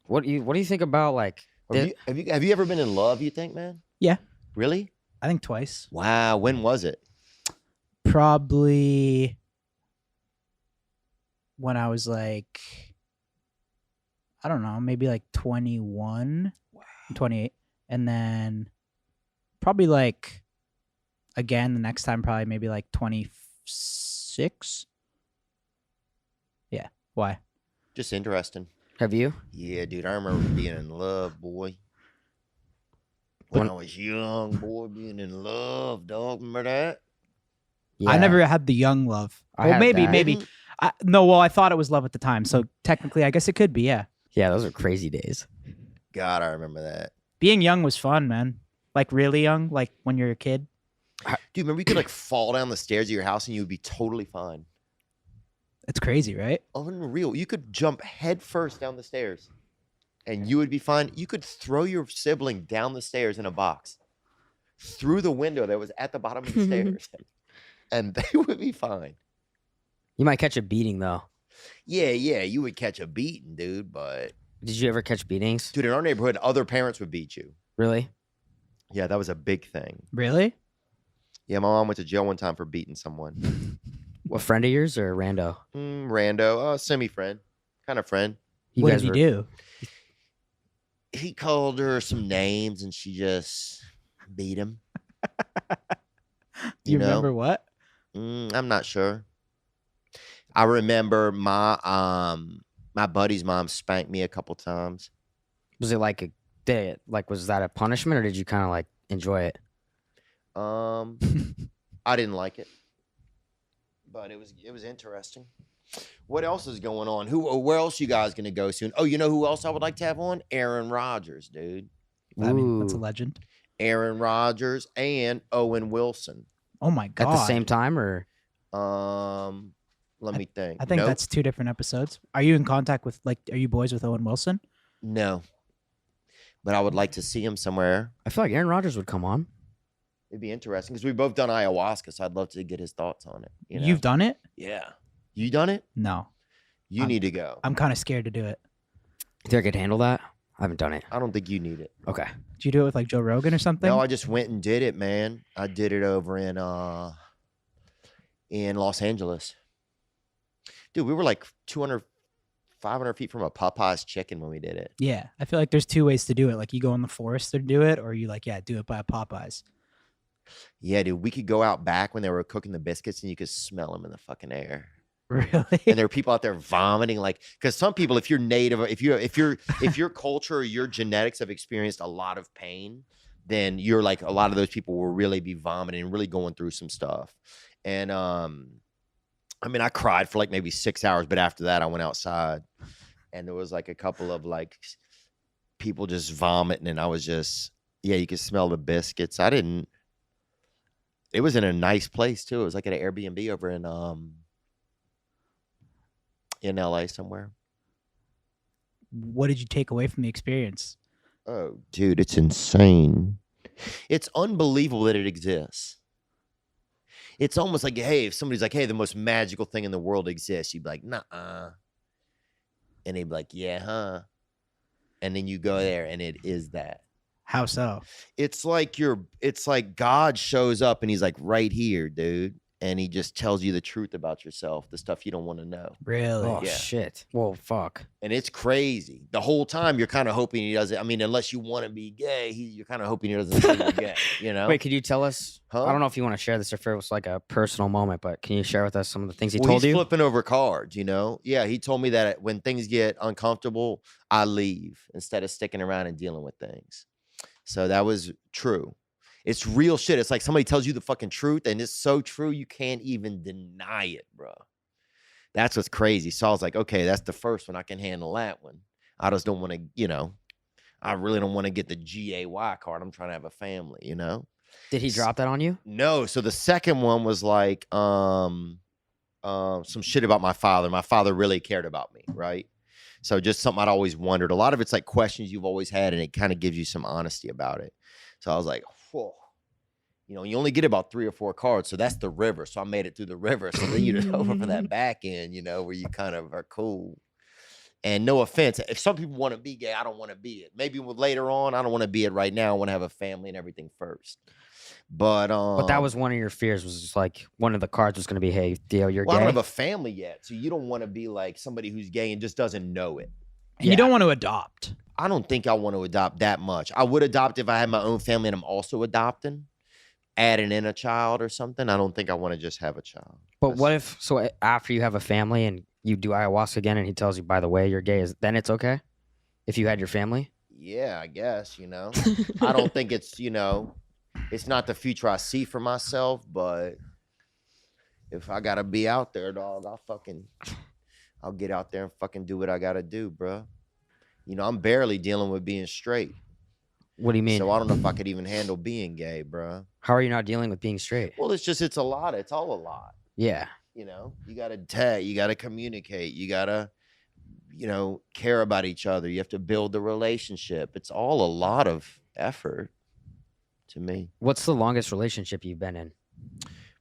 Speaker 2: What do you think about like?
Speaker 5: Have you ever been in love, you think, man?
Speaker 3: Yeah,
Speaker 5: Really?
Speaker 3: I think twice.
Speaker 5: Wow. When was it?
Speaker 3: Probably when I was like, I don't know, maybe like 21, 28. And then probably like, again, the next time, probably maybe like 26. Yeah. Why?
Speaker 5: Just interesting.
Speaker 2: Have you?
Speaker 5: Yeah, dude. I remember being in love, boy. When I was young, boy, being in love, dog. Remember that?
Speaker 2: Yeah.
Speaker 3: I never had the young love.
Speaker 2: I
Speaker 3: Well,
Speaker 2: had
Speaker 3: maybe,
Speaker 2: that.
Speaker 3: maybe. I thought it was love at the time. So technically, I guess it could be, yeah.
Speaker 2: Yeah, those are crazy days.
Speaker 5: God, I remember that.
Speaker 3: Being young was fun, man. Like really young, like when you're a kid.
Speaker 5: Dude, remember you could like fall down the stairs of your house and you would be totally fine.
Speaker 3: It's crazy, right?
Speaker 5: Unreal. You could jump head first down the stairs and you would be fine. You could throw your sibling down the stairs in a box through the window that was at the bottom of the stairs and they would be fine.
Speaker 2: You might catch a beating though.
Speaker 5: Yeah, you would catch a beating, dude. But
Speaker 2: Did you ever catch beatings?
Speaker 5: dude, in our neighborhood, other parents would beat you.
Speaker 2: Really?
Speaker 5: Yeah, that was a big thing.
Speaker 3: Really?
Speaker 5: Yeah, my mom went to jail one time for beating someone.
Speaker 2: What, friend of yours or rando?
Speaker 5: Rando, semi-friend, kind of friend.
Speaker 2: You
Speaker 3: What
Speaker 2: guys
Speaker 3: did he
Speaker 2: were-
Speaker 3: do?
Speaker 5: He called her some names and she just beat him.
Speaker 3: You
Speaker 5: know?
Speaker 3: remember what?
Speaker 5: I'm not sure. I remember my buddy's mom spanked me a couple times.
Speaker 2: Was it like a day? Like, was that a punishment or did you kind of like enjoy it?
Speaker 5: I didn't like it, but it was interesting. What else is going on? Where else you guys gonna go soon? Oh, you know who else I would like to have on? Aaron Rodgers, dude.
Speaker 3: I mean, that's a
Speaker 2: Ooh.
Speaker 3: legend.
Speaker 5: Aaron Rodgers and Owen Wilson.
Speaker 3: Oh my god!
Speaker 2: At the same time or?
Speaker 5: Let me think.
Speaker 3: I think
Speaker 5: Nope.
Speaker 3: that's two different episodes. Are you in contact with are you boys with Owen Wilson?
Speaker 5: No, but I would like to see him somewhere.
Speaker 2: I feel like Aaron Rodgers would come on.
Speaker 5: It'd be interesting because we've both done ayahuasca, so I'd love to get his thoughts on it. You know?
Speaker 3: You've done it?
Speaker 5: Yeah. You done it?
Speaker 3: No.
Speaker 5: You need to go.
Speaker 3: I'm kind of scared to do it.
Speaker 2: You think I could handle that? I haven't done it.
Speaker 5: I don't think you need it.
Speaker 2: Okay.
Speaker 3: Did you do it with like Joe Rogan or something?
Speaker 5: No, I just went and did it, man. I did it over in Los Angeles. Dude, we were like 200, 500 feet from a Popeye's chicken when we did it.
Speaker 3: Yeah, I feel like there's two ways to do it. Like you go in the forest to do it, or you do it by a Popeyes.
Speaker 5: Yeah, dude, we could go out back when they were cooking the biscuits and you could smell them in the fucking air.
Speaker 3: Really?
Speaker 5: And there were people out there vomiting, like, because some people, if you're native, if your culture or your genetics have experienced a lot of pain, then you're like, a lot of those people will really be vomiting and really going through some stuff. And I mean, I cried for like maybe 6 hours, but after that I went outside and there was like a couple of like people just vomiting and I was just, yeah, you could smell the biscuits. It was in a nice place too. It was like at an Airbnb over in LA somewhere.
Speaker 3: What did you take away from the experience?
Speaker 5: Oh, dude, it's insane. It's unbelievable that it exists. It's almost like, hey, if somebody's like, hey, the most magical thing in the world exists, you'd be like, nuh-uh. And they'd be like, yeah, huh? And then you go there and it is that.
Speaker 3: How so?
Speaker 5: It's like God shows up and he's like right here, dude. And he just tells you the truth about yourself, the stuff you don't want to know.
Speaker 3: Really?
Speaker 2: Oh,
Speaker 5: Yeah.
Speaker 2: shit. Whoa, fuck.
Speaker 5: And it's crazy. The whole time you're kind of hoping he doesn't. I mean, unless you want to be gay, you're kind of hoping he doesn't say you're gay, you know?
Speaker 2: Wait, could you tell us?
Speaker 5: Huh?
Speaker 2: I don't know if you want to share this or if it was like a personal moment, but can you share with us some of the things he
Speaker 5: Well,
Speaker 2: told
Speaker 5: he's
Speaker 2: you?
Speaker 5: flipping over cards, you know? Yeah, he told me that when things get uncomfortable, I leave instead of sticking around and dealing with things. So that was true. It's real shit. It's like somebody tells you the fucking truth, and it's so true you can't even deny it, bro. That's what's crazy. So I was like, okay, that's the first one. I can handle that one. I just don't want to, I really don't want to get the GAY card. I'm trying to have a family,
Speaker 2: Did he drop that on you?
Speaker 5: No. So the second one was like some shit about my father. My father really cared about me, right? So just something I'd always wondered. A lot of it's like questions you've always had, and it kind of gives you some honesty about it. So I was like, whoa. You only get about 3 or 4 cards, so that's the river. So I made it through the river. So then you're over for that back end, where you kind of are cool. And no offense, if some people want to be gay, I don't want to be it. Maybe later on, I don't want to be it right now. I want to have a family and everything first. But
Speaker 2: that was one of your fears. Was just like one of the cards was going to be, "Hey, Theo, you're gay."
Speaker 5: I don't have a family yet, so you don't want to be like somebody who's gay and just doesn't know it.
Speaker 3: And you don't want to adopt.
Speaker 5: I don't think I want to adopt that much. I would adopt if I had my own family and I'm also adopting, adding in a child or something. I don't think I want to just have a child.
Speaker 2: But what if after you have a family and you do ayahuasca again, and he tells you, by the way, you're gay, then it's okay? If you had your family?
Speaker 5: Yeah, I guess, I don't think it's, it's not the future I see for myself, but if I gotta be out there, dog, I'll get out there and fucking do what I gotta do, bro. I'm barely dealing with being straight.
Speaker 2: What do you mean?
Speaker 5: So I don't know if I could even handle being gay, bro.
Speaker 2: How are you not dealing with being straight?
Speaker 5: Well, it's a lot. It's all a lot.
Speaker 2: Yeah.
Speaker 5: You got to tag, you got to communicate, you got to, care about each other. You have to build the relationship. It's all a lot of effort to me.
Speaker 2: What's the longest relationship you've been in?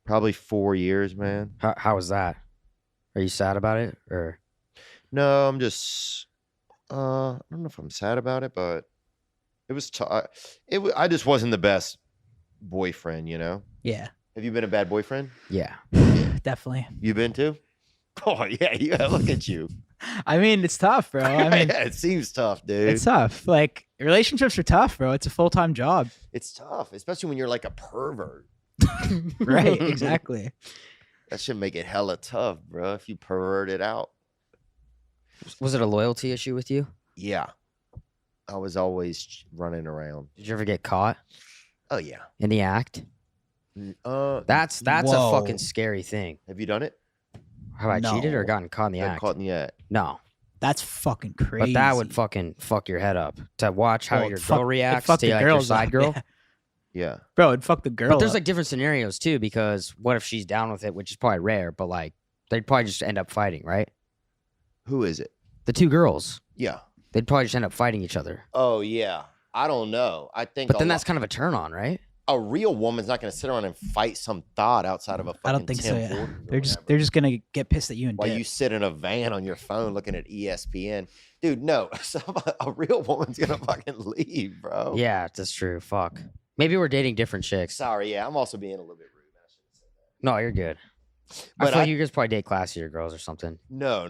Speaker 5: Probably 4 years, man.
Speaker 2: How was that? Are you sad about it or?
Speaker 5: No, I'm just, I don't know if I'm sad about it, but it was tough. I just wasn't the best boyfriend,
Speaker 3: Yeah.
Speaker 5: Have you been a bad boyfriend?
Speaker 2: Yeah.
Speaker 3: Definitely.
Speaker 5: You been too? Oh yeah, look at you.
Speaker 3: I mean, it's tough, bro. I mean,
Speaker 5: yeah, it seems tough, dude.
Speaker 3: it's tough. Like, relationships are tough, bro. It's a full-time job.
Speaker 5: It's tough, especially when you're like a pervert.
Speaker 3: Right, exactly.
Speaker 5: That should make it hella tough, bro, if you pervert it out.
Speaker 2: Was it a loyalty issue with you?
Speaker 5: Yeah. I was always running around.
Speaker 2: Did you ever get caught
Speaker 5: Oh yeah.
Speaker 2: in the act? That's a
Speaker 3: Whoa.
Speaker 2: fucking scary thing.
Speaker 5: Have you done it?
Speaker 2: Have I cheated or
Speaker 3: No.
Speaker 2: gotten caught in the
Speaker 5: Got
Speaker 2: act?
Speaker 5: caught in the act.
Speaker 2: No.
Speaker 3: That's fucking crazy.
Speaker 2: But that would fucking fuck your head up to watch how
Speaker 3: Well,
Speaker 2: your
Speaker 3: it'd fuck-
Speaker 2: girl
Speaker 3: it'd
Speaker 2: reacts
Speaker 3: fuck
Speaker 2: to
Speaker 3: the
Speaker 2: like, your
Speaker 3: girls
Speaker 2: side
Speaker 3: up,
Speaker 2: girl.
Speaker 3: yeah.
Speaker 5: Yeah.
Speaker 3: Bro, it'd fuck the girl.
Speaker 2: But there's
Speaker 3: up.
Speaker 2: like different scenarios too, because what if she's down with it, which is probably rare, but like they'd probably just end up fighting, right?
Speaker 5: Who is it?
Speaker 2: The two girls,
Speaker 5: Yeah.
Speaker 2: they'd probably just end up fighting each other.
Speaker 5: Oh yeah. I don't know. I think
Speaker 2: But then that's kind of a turn on, right?
Speaker 5: a real woman's not going to sit around and fight some thought outside of a fucking
Speaker 3: I don't think so.
Speaker 5: temple
Speaker 3: Yeah.
Speaker 5: or
Speaker 3: They're
Speaker 5: whatever.
Speaker 3: just gonna get pissed at you and
Speaker 5: While
Speaker 3: dip.
Speaker 5: you sit in a van on your phone looking at ESPN. Dude, no. A real woman's going to fucking leave, bro.
Speaker 2: Yeah, that's true. Fuck. Maybe we're dating different chicks.
Speaker 5: Sorry, yeah. I'm also being a little bit rude. I shouldn't say that.
Speaker 2: No, you're good. I
Speaker 5: But
Speaker 2: feel
Speaker 5: I-
Speaker 2: like you guys probably date classier girls or something.
Speaker 5: No.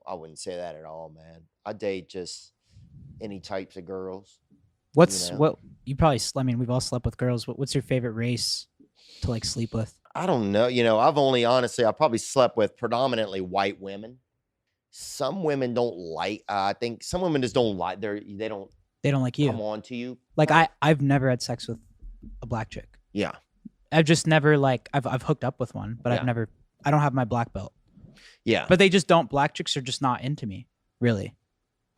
Speaker 5: I wouldn't say that at all, man. I date just any types of girls.
Speaker 3: What's
Speaker 5: you know?
Speaker 3: what you probably? I mean, we've all slept with girls. What's your favorite race to like sleep with?
Speaker 5: I don't know. I probably slept with predominantly white women. Some women don't like, I think some women just don't like, they don't
Speaker 3: They don't like you.
Speaker 5: come on to you.
Speaker 3: Like I've never had sex with a black chick.
Speaker 5: Yeah.
Speaker 3: I've just never like I've hooked up with one, but
Speaker 5: Yeah.
Speaker 3: I don't have my black belt.
Speaker 5: Yeah.
Speaker 3: But they just don't. Black chicks are just not into me, really.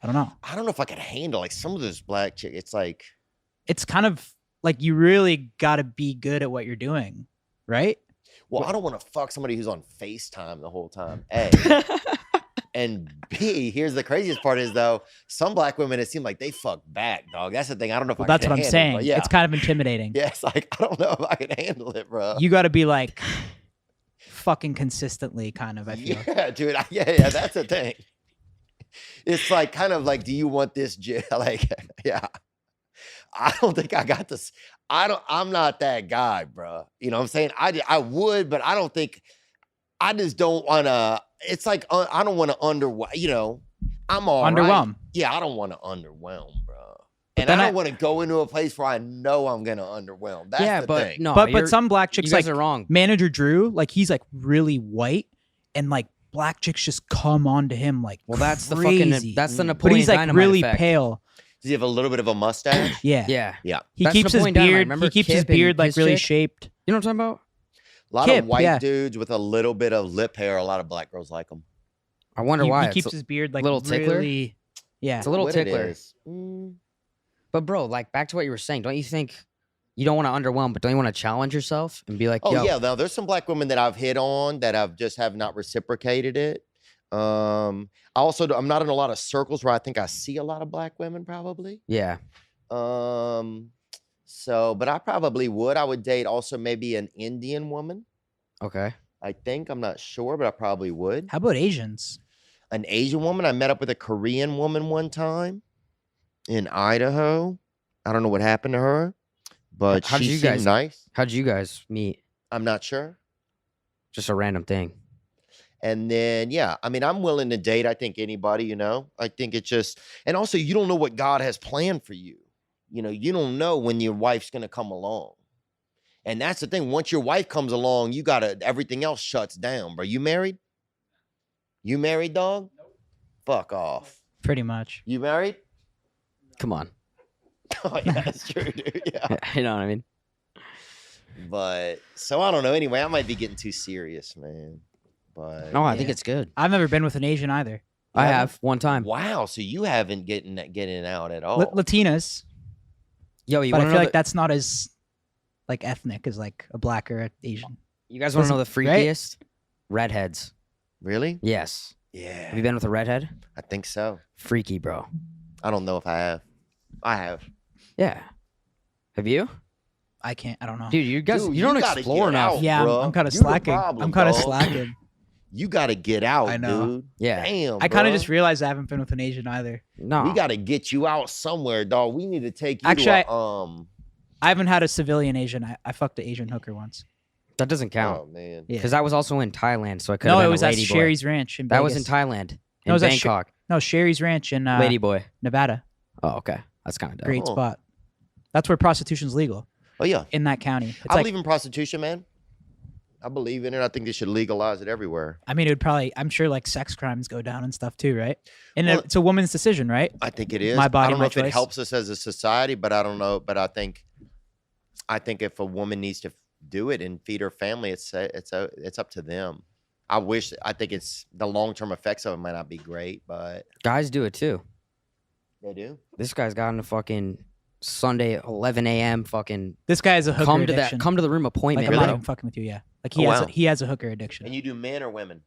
Speaker 3: I don't know.
Speaker 5: I don't know if I could handle like some of those black chicks. It's like,
Speaker 3: It's kind of like you really got to be good at what you're doing, right?
Speaker 5: well, I don't want to fuck somebody who's on FaceTime the whole time. A. And B, here's the craziest part is though, some black women, it seems like they fuck back, dog. That's the thing. I don't know if
Speaker 3: Well,
Speaker 5: I
Speaker 3: that's
Speaker 5: can
Speaker 3: what I'm
Speaker 5: handle,
Speaker 3: saying.
Speaker 5: but yeah.
Speaker 3: It's kind of intimidating.
Speaker 5: Yeah, it's like, I don't know if I can handle it, bro.
Speaker 3: You got to be like fucking consistently, kind of. I feel.
Speaker 5: Yeah, dude. Yeah, that's the thing. It's like kind of like, do you want this? Like, yeah. I don't think I got this. I'm not that guy, bro. You know what I'm saying? I would, but I don't think. I just don't want to. It's like I don't want to underwhelm. I'm all
Speaker 3: Underwhelm.
Speaker 5: right. Yeah, I don't want to underwhelm, bro. And
Speaker 3: then
Speaker 5: I
Speaker 3: I-
Speaker 5: don't want to go into a place where I know I'm gonna underwhelm. That's
Speaker 2: yeah,
Speaker 5: the
Speaker 2: but
Speaker 5: thing.
Speaker 2: no,
Speaker 3: But some black chicks
Speaker 2: you guys
Speaker 3: like
Speaker 2: are wrong.
Speaker 3: Manager Drew, like he's like really white, and like black chicks just come on to him like
Speaker 2: Well, that's
Speaker 3: crazy.
Speaker 2: the
Speaker 3: But
Speaker 2: Napoleon
Speaker 3: he's like
Speaker 2: Dynamite
Speaker 3: really
Speaker 2: effect.
Speaker 3: pale.
Speaker 5: Does he have a little bit of a mustache?
Speaker 3: Yeah.
Speaker 2: Yeah,
Speaker 5: Yeah.
Speaker 3: He
Speaker 2: That's
Speaker 3: keeps his
Speaker 2: Napoleon Dynamite.
Speaker 3: beard.
Speaker 2: Remember
Speaker 3: He keeps his
Speaker 2: Kip and
Speaker 3: beard like
Speaker 2: his
Speaker 3: really
Speaker 2: chick?
Speaker 3: shaped.
Speaker 2: You know what I'm talking about?
Speaker 5: A lot
Speaker 3: Kip,
Speaker 5: of white
Speaker 3: yeah.
Speaker 5: dudes with a little bit of lip hair. A lot of black girls like them.
Speaker 2: I wonder why.
Speaker 3: He keeps his beard like
Speaker 2: little tickler?
Speaker 3: really. Yeah.
Speaker 2: It's a little
Speaker 5: What it
Speaker 2: tickler.
Speaker 5: is.
Speaker 2: But bro, like back to what you were saying, don't you think you don't want to underwhelm, but don't you want to challenge yourself and be like,
Speaker 5: Oh
Speaker 2: yo,
Speaker 5: yeah, now there's some black women that I've hit on that I've just have not reciprocated it. I also I'm not in a lot of circles where I think I see a lot of black women probably.
Speaker 2: yeah.
Speaker 5: So, but I probably would. I would date also maybe an Indian woman.
Speaker 2: Okay.
Speaker 5: I think I'm not sure, but I probably would.
Speaker 3: How about Asians?
Speaker 5: An Asian woman. I met up with a Korean woman one time in Idaho. I don't know what happened to her, but
Speaker 2: How'd
Speaker 5: she
Speaker 2: you
Speaker 5: seemed
Speaker 2: guys-
Speaker 5: nice.
Speaker 2: How'd you guys meet?
Speaker 5: I'm not sure.
Speaker 2: Just a random thing.
Speaker 5: And then, yeah, I mean, I'm willing to date, I think, anybody, you know. I think it's just, and also, you don't know what God has planned for you. You know, you don't know when your wife's going to come along. And that's the thing. Once your wife comes along, you got to, everything else shuts down, bro. You married? You married, dog? Nope. Fuck off.
Speaker 3: Pretty much.
Speaker 5: You married?
Speaker 2: Come on.
Speaker 5: Oh, yeah, that's true, dude. Yeah.
Speaker 2: You know what I mean?
Speaker 5: But, so I don't know. Anyway, I might be getting too serious, man. But,
Speaker 2: No, I think
Speaker 3: Yeah.
Speaker 2: it's good.
Speaker 3: I've never been with an Asian either.
Speaker 2: I
Speaker 5: haven't?
Speaker 2: have one time.
Speaker 5: Wow. So you haven't getting out at all.
Speaker 3: Latinas,
Speaker 2: Yo, you
Speaker 3: but I
Speaker 2: want to
Speaker 3: feel
Speaker 2: know?
Speaker 3: like that's not as like ethnic as like a black or an Asian.
Speaker 2: You guys want to know the
Speaker 3: right?
Speaker 2: freakiest? Redheads.
Speaker 5: Really?
Speaker 2: Yes.
Speaker 5: Yeah.
Speaker 2: Have you been with a redhead?
Speaker 5: I think so.
Speaker 2: Freaky, bro.
Speaker 5: I don't know if I have. I have.
Speaker 2: Yeah. Have you?
Speaker 3: I can't. I don't know.
Speaker 2: Dude, you guys,
Speaker 5: Dude,
Speaker 2: you don't
Speaker 5: you gotta
Speaker 2: explore
Speaker 5: get
Speaker 2: enough.
Speaker 5: out.
Speaker 3: yeah,
Speaker 5: bruh.
Speaker 3: I'm kind of
Speaker 5: You're the
Speaker 3: slacking.
Speaker 5: problem,
Speaker 3: I'm kind of
Speaker 5: dog.
Speaker 3: slacking.
Speaker 5: You got to get out,
Speaker 3: I know.
Speaker 5: dude.
Speaker 2: Yeah.
Speaker 5: Damn,
Speaker 3: I kind of
Speaker 5: bruh.
Speaker 3: just realized I haven't been with an Asian either.
Speaker 2: No.
Speaker 5: We got to get you out somewhere, dog. We need to take you
Speaker 3: Actually,
Speaker 5: to a,
Speaker 3: I haven't had a civilian Asian. I fucked an Asian hooker once.
Speaker 2: that doesn't
Speaker 5: oh
Speaker 2: count.
Speaker 5: man.
Speaker 3: Yeah.
Speaker 2: Because I was also in Thailand, so I could
Speaker 3: No,
Speaker 2: have
Speaker 3: it
Speaker 2: been
Speaker 3: was
Speaker 2: a
Speaker 3: at
Speaker 2: lady boy.
Speaker 3: Sherry's Ranch in
Speaker 2: That
Speaker 3: Vegas.
Speaker 2: was in Thailand. In
Speaker 3: No, it was at Sher-
Speaker 2: Bangkok.
Speaker 3: No, Sherry's Ranch in
Speaker 2: lady boy.
Speaker 3: Nevada.
Speaker 2: Oh, okay. That's kind of dope.
Speaker 3: Great
Speaker 5: Oh.
Speaker 3: spot. That's where prostitution's legal
Speaker 5: Oh yeah.
Speaker 3: in that county. It's
Speaker 5: I
Speaker 3: like,
Speaker 5: believe in prostitution, man. I believe in it. I think they should legalize it everywhere.
Speaker 3: I mean, it would probably. I'm sure like sex crimes go down and stuff too, right? And
Speaker 5: Well,
Speaker 3: it's a woman's decision, right?
Speaker 5: I think it is.
Speaker 3: My body,
Speaker 5: I don't know
Speaker 3: my
Speaker 5: if it
Speaker 3: choice.
Speaker 5: helps us as a society, but I don't know. But I think if a woman needs to do it and feed her family, it's up to them. I think it's the long-term effects of it might not be great, but
Speaker 2: Guys do it too.
Speaker 5: they do.
Speaker 2: This guy's got in a fucking Sunday at 11 a.m. fucking
Speaker 3: This guy has a hooker
Speaker 2: come to
Speaker 3: addiction.
Speaker 2: the room
Speaker 3: like
Speaker 2: appointment.
Speaker 3: I'm not
Speaker 2: bro.
Speaker 3: even fucking with you. Yeah, like
Speaker 5: Oh, wow.
Speaker 3: he has a hooker addiction.
Speaker 5: And you do men or women?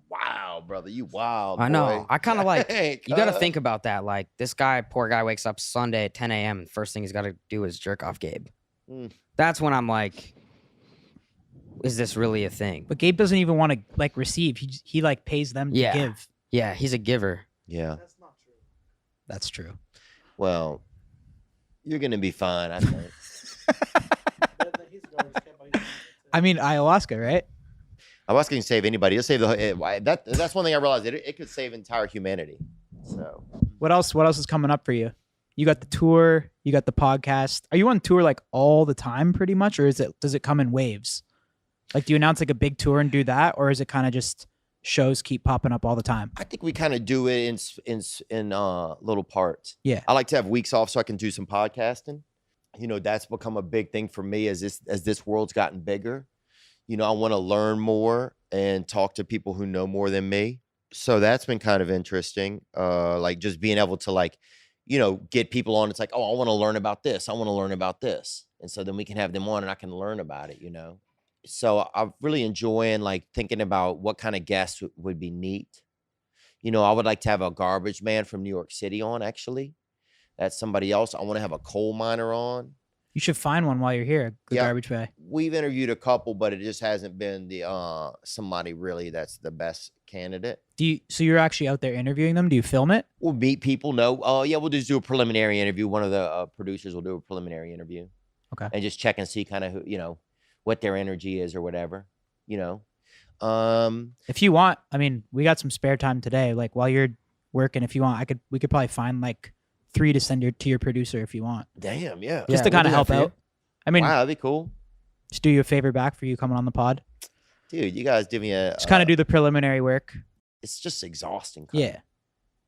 Speaker 5: Wow, brother, you wild.
Speaker 2: I know.
Speaker 5: boy.
Speaker 2: I kind of like.
Speaker 5: Dang,
Speaker 2: You got to
Speaker 5: cuz.
Speaker 2: think about that. Like this guy, poor guy, wakes up Sunday at 10 a.m. and first thing he's got to do is jerk off Gabe.
Speaker 5: Mm.
Speaker 2: That's when I'm like, is this really a thing?
Speaker 3: But Gabe doesn't even want to like receive. He like pays them to
Speaker 2: Yeah.
Speaker 3: give.
Speaker 2: Yeah, he's a giver.
Speaker 5: Yeah.
Speaker 3: That's true.
Speaker 5: Well, you're gonna be fine, I think.
Speaker 3: I mean, ayahuasca, right?
Speaker 5: Ayahuasca can save anybody. It'll save that's one thing I realized. It could save entire humanity. So
Speaker 3: What else? What else is coming up for you? You got the tour. You got the podcast. Are you on tour like all the time, pretty much, or does it come in waves? Like, do you announce like a big tour and do that, or is it kind of just shows keep popping up all the time?
Speaker 5: I think we kind of do it in little parts.
Speaker 3: Yeah.
Speaker 5: I like to have weeks off so I can do some podcasting. You know, that's become a big thing for me as this world's gotten bigger. You know, I want to learn more and talk to people who know more than me. So that's been kind of interesting. Like just being able to like, you know, get people on. It's like, oh, I want to learn about this. I want to learn about this. And so then we can have them on and I can learn about it, you know. So I'm really enjoying like thinking about what kind of guests would be neat. You know, I would like to have a garbage man from New York City on, actually. That's somebody else. I want to have a coal miner on.
Speaker 3: You should find one while you're here. The
Speaker 5: Yeah.
Speaker 3: garbage bag.
Speaker 5: We've interviewed a couple, but it just hasn't been the somebody really that's the best candidate.
Speaker 3: So you're actually out there interviewing them? Do you film it?
Speaker 5: We'll meet people. No, yeah, we'll just do a preliminary interview. One of the producers will do a preliminary interview.
Speaker 3: Okay.
Speaker 5: And just check and see kind of who, you know, what their energy is or whatever, you know.
Speaker 3: If you want, I mean, we got some spare time today. Like while you're working, if you want, we could probably find like 3 to send to your producer if you want,
Speaker 5: Damn, yeah.
Speaker 3: just to
Speaker 2: we'll
Speaker 3: kind
Speaker 2: do
Speaker 3: of
Speaker 2: that
Speaker 3: help
Speaker 2: for you.
Speaker 3: out. I mean,
Speaker 5: Wow, that'd be cool.
Speaker 3: just do you a favor back for you coming on the pod.
Speaker 5: Dude, you guys give me a
Speaker 3: Just kind of do the preliminary work.
Speaker 5: it's just exhausting. kinda.
Speaker 3: Yeah.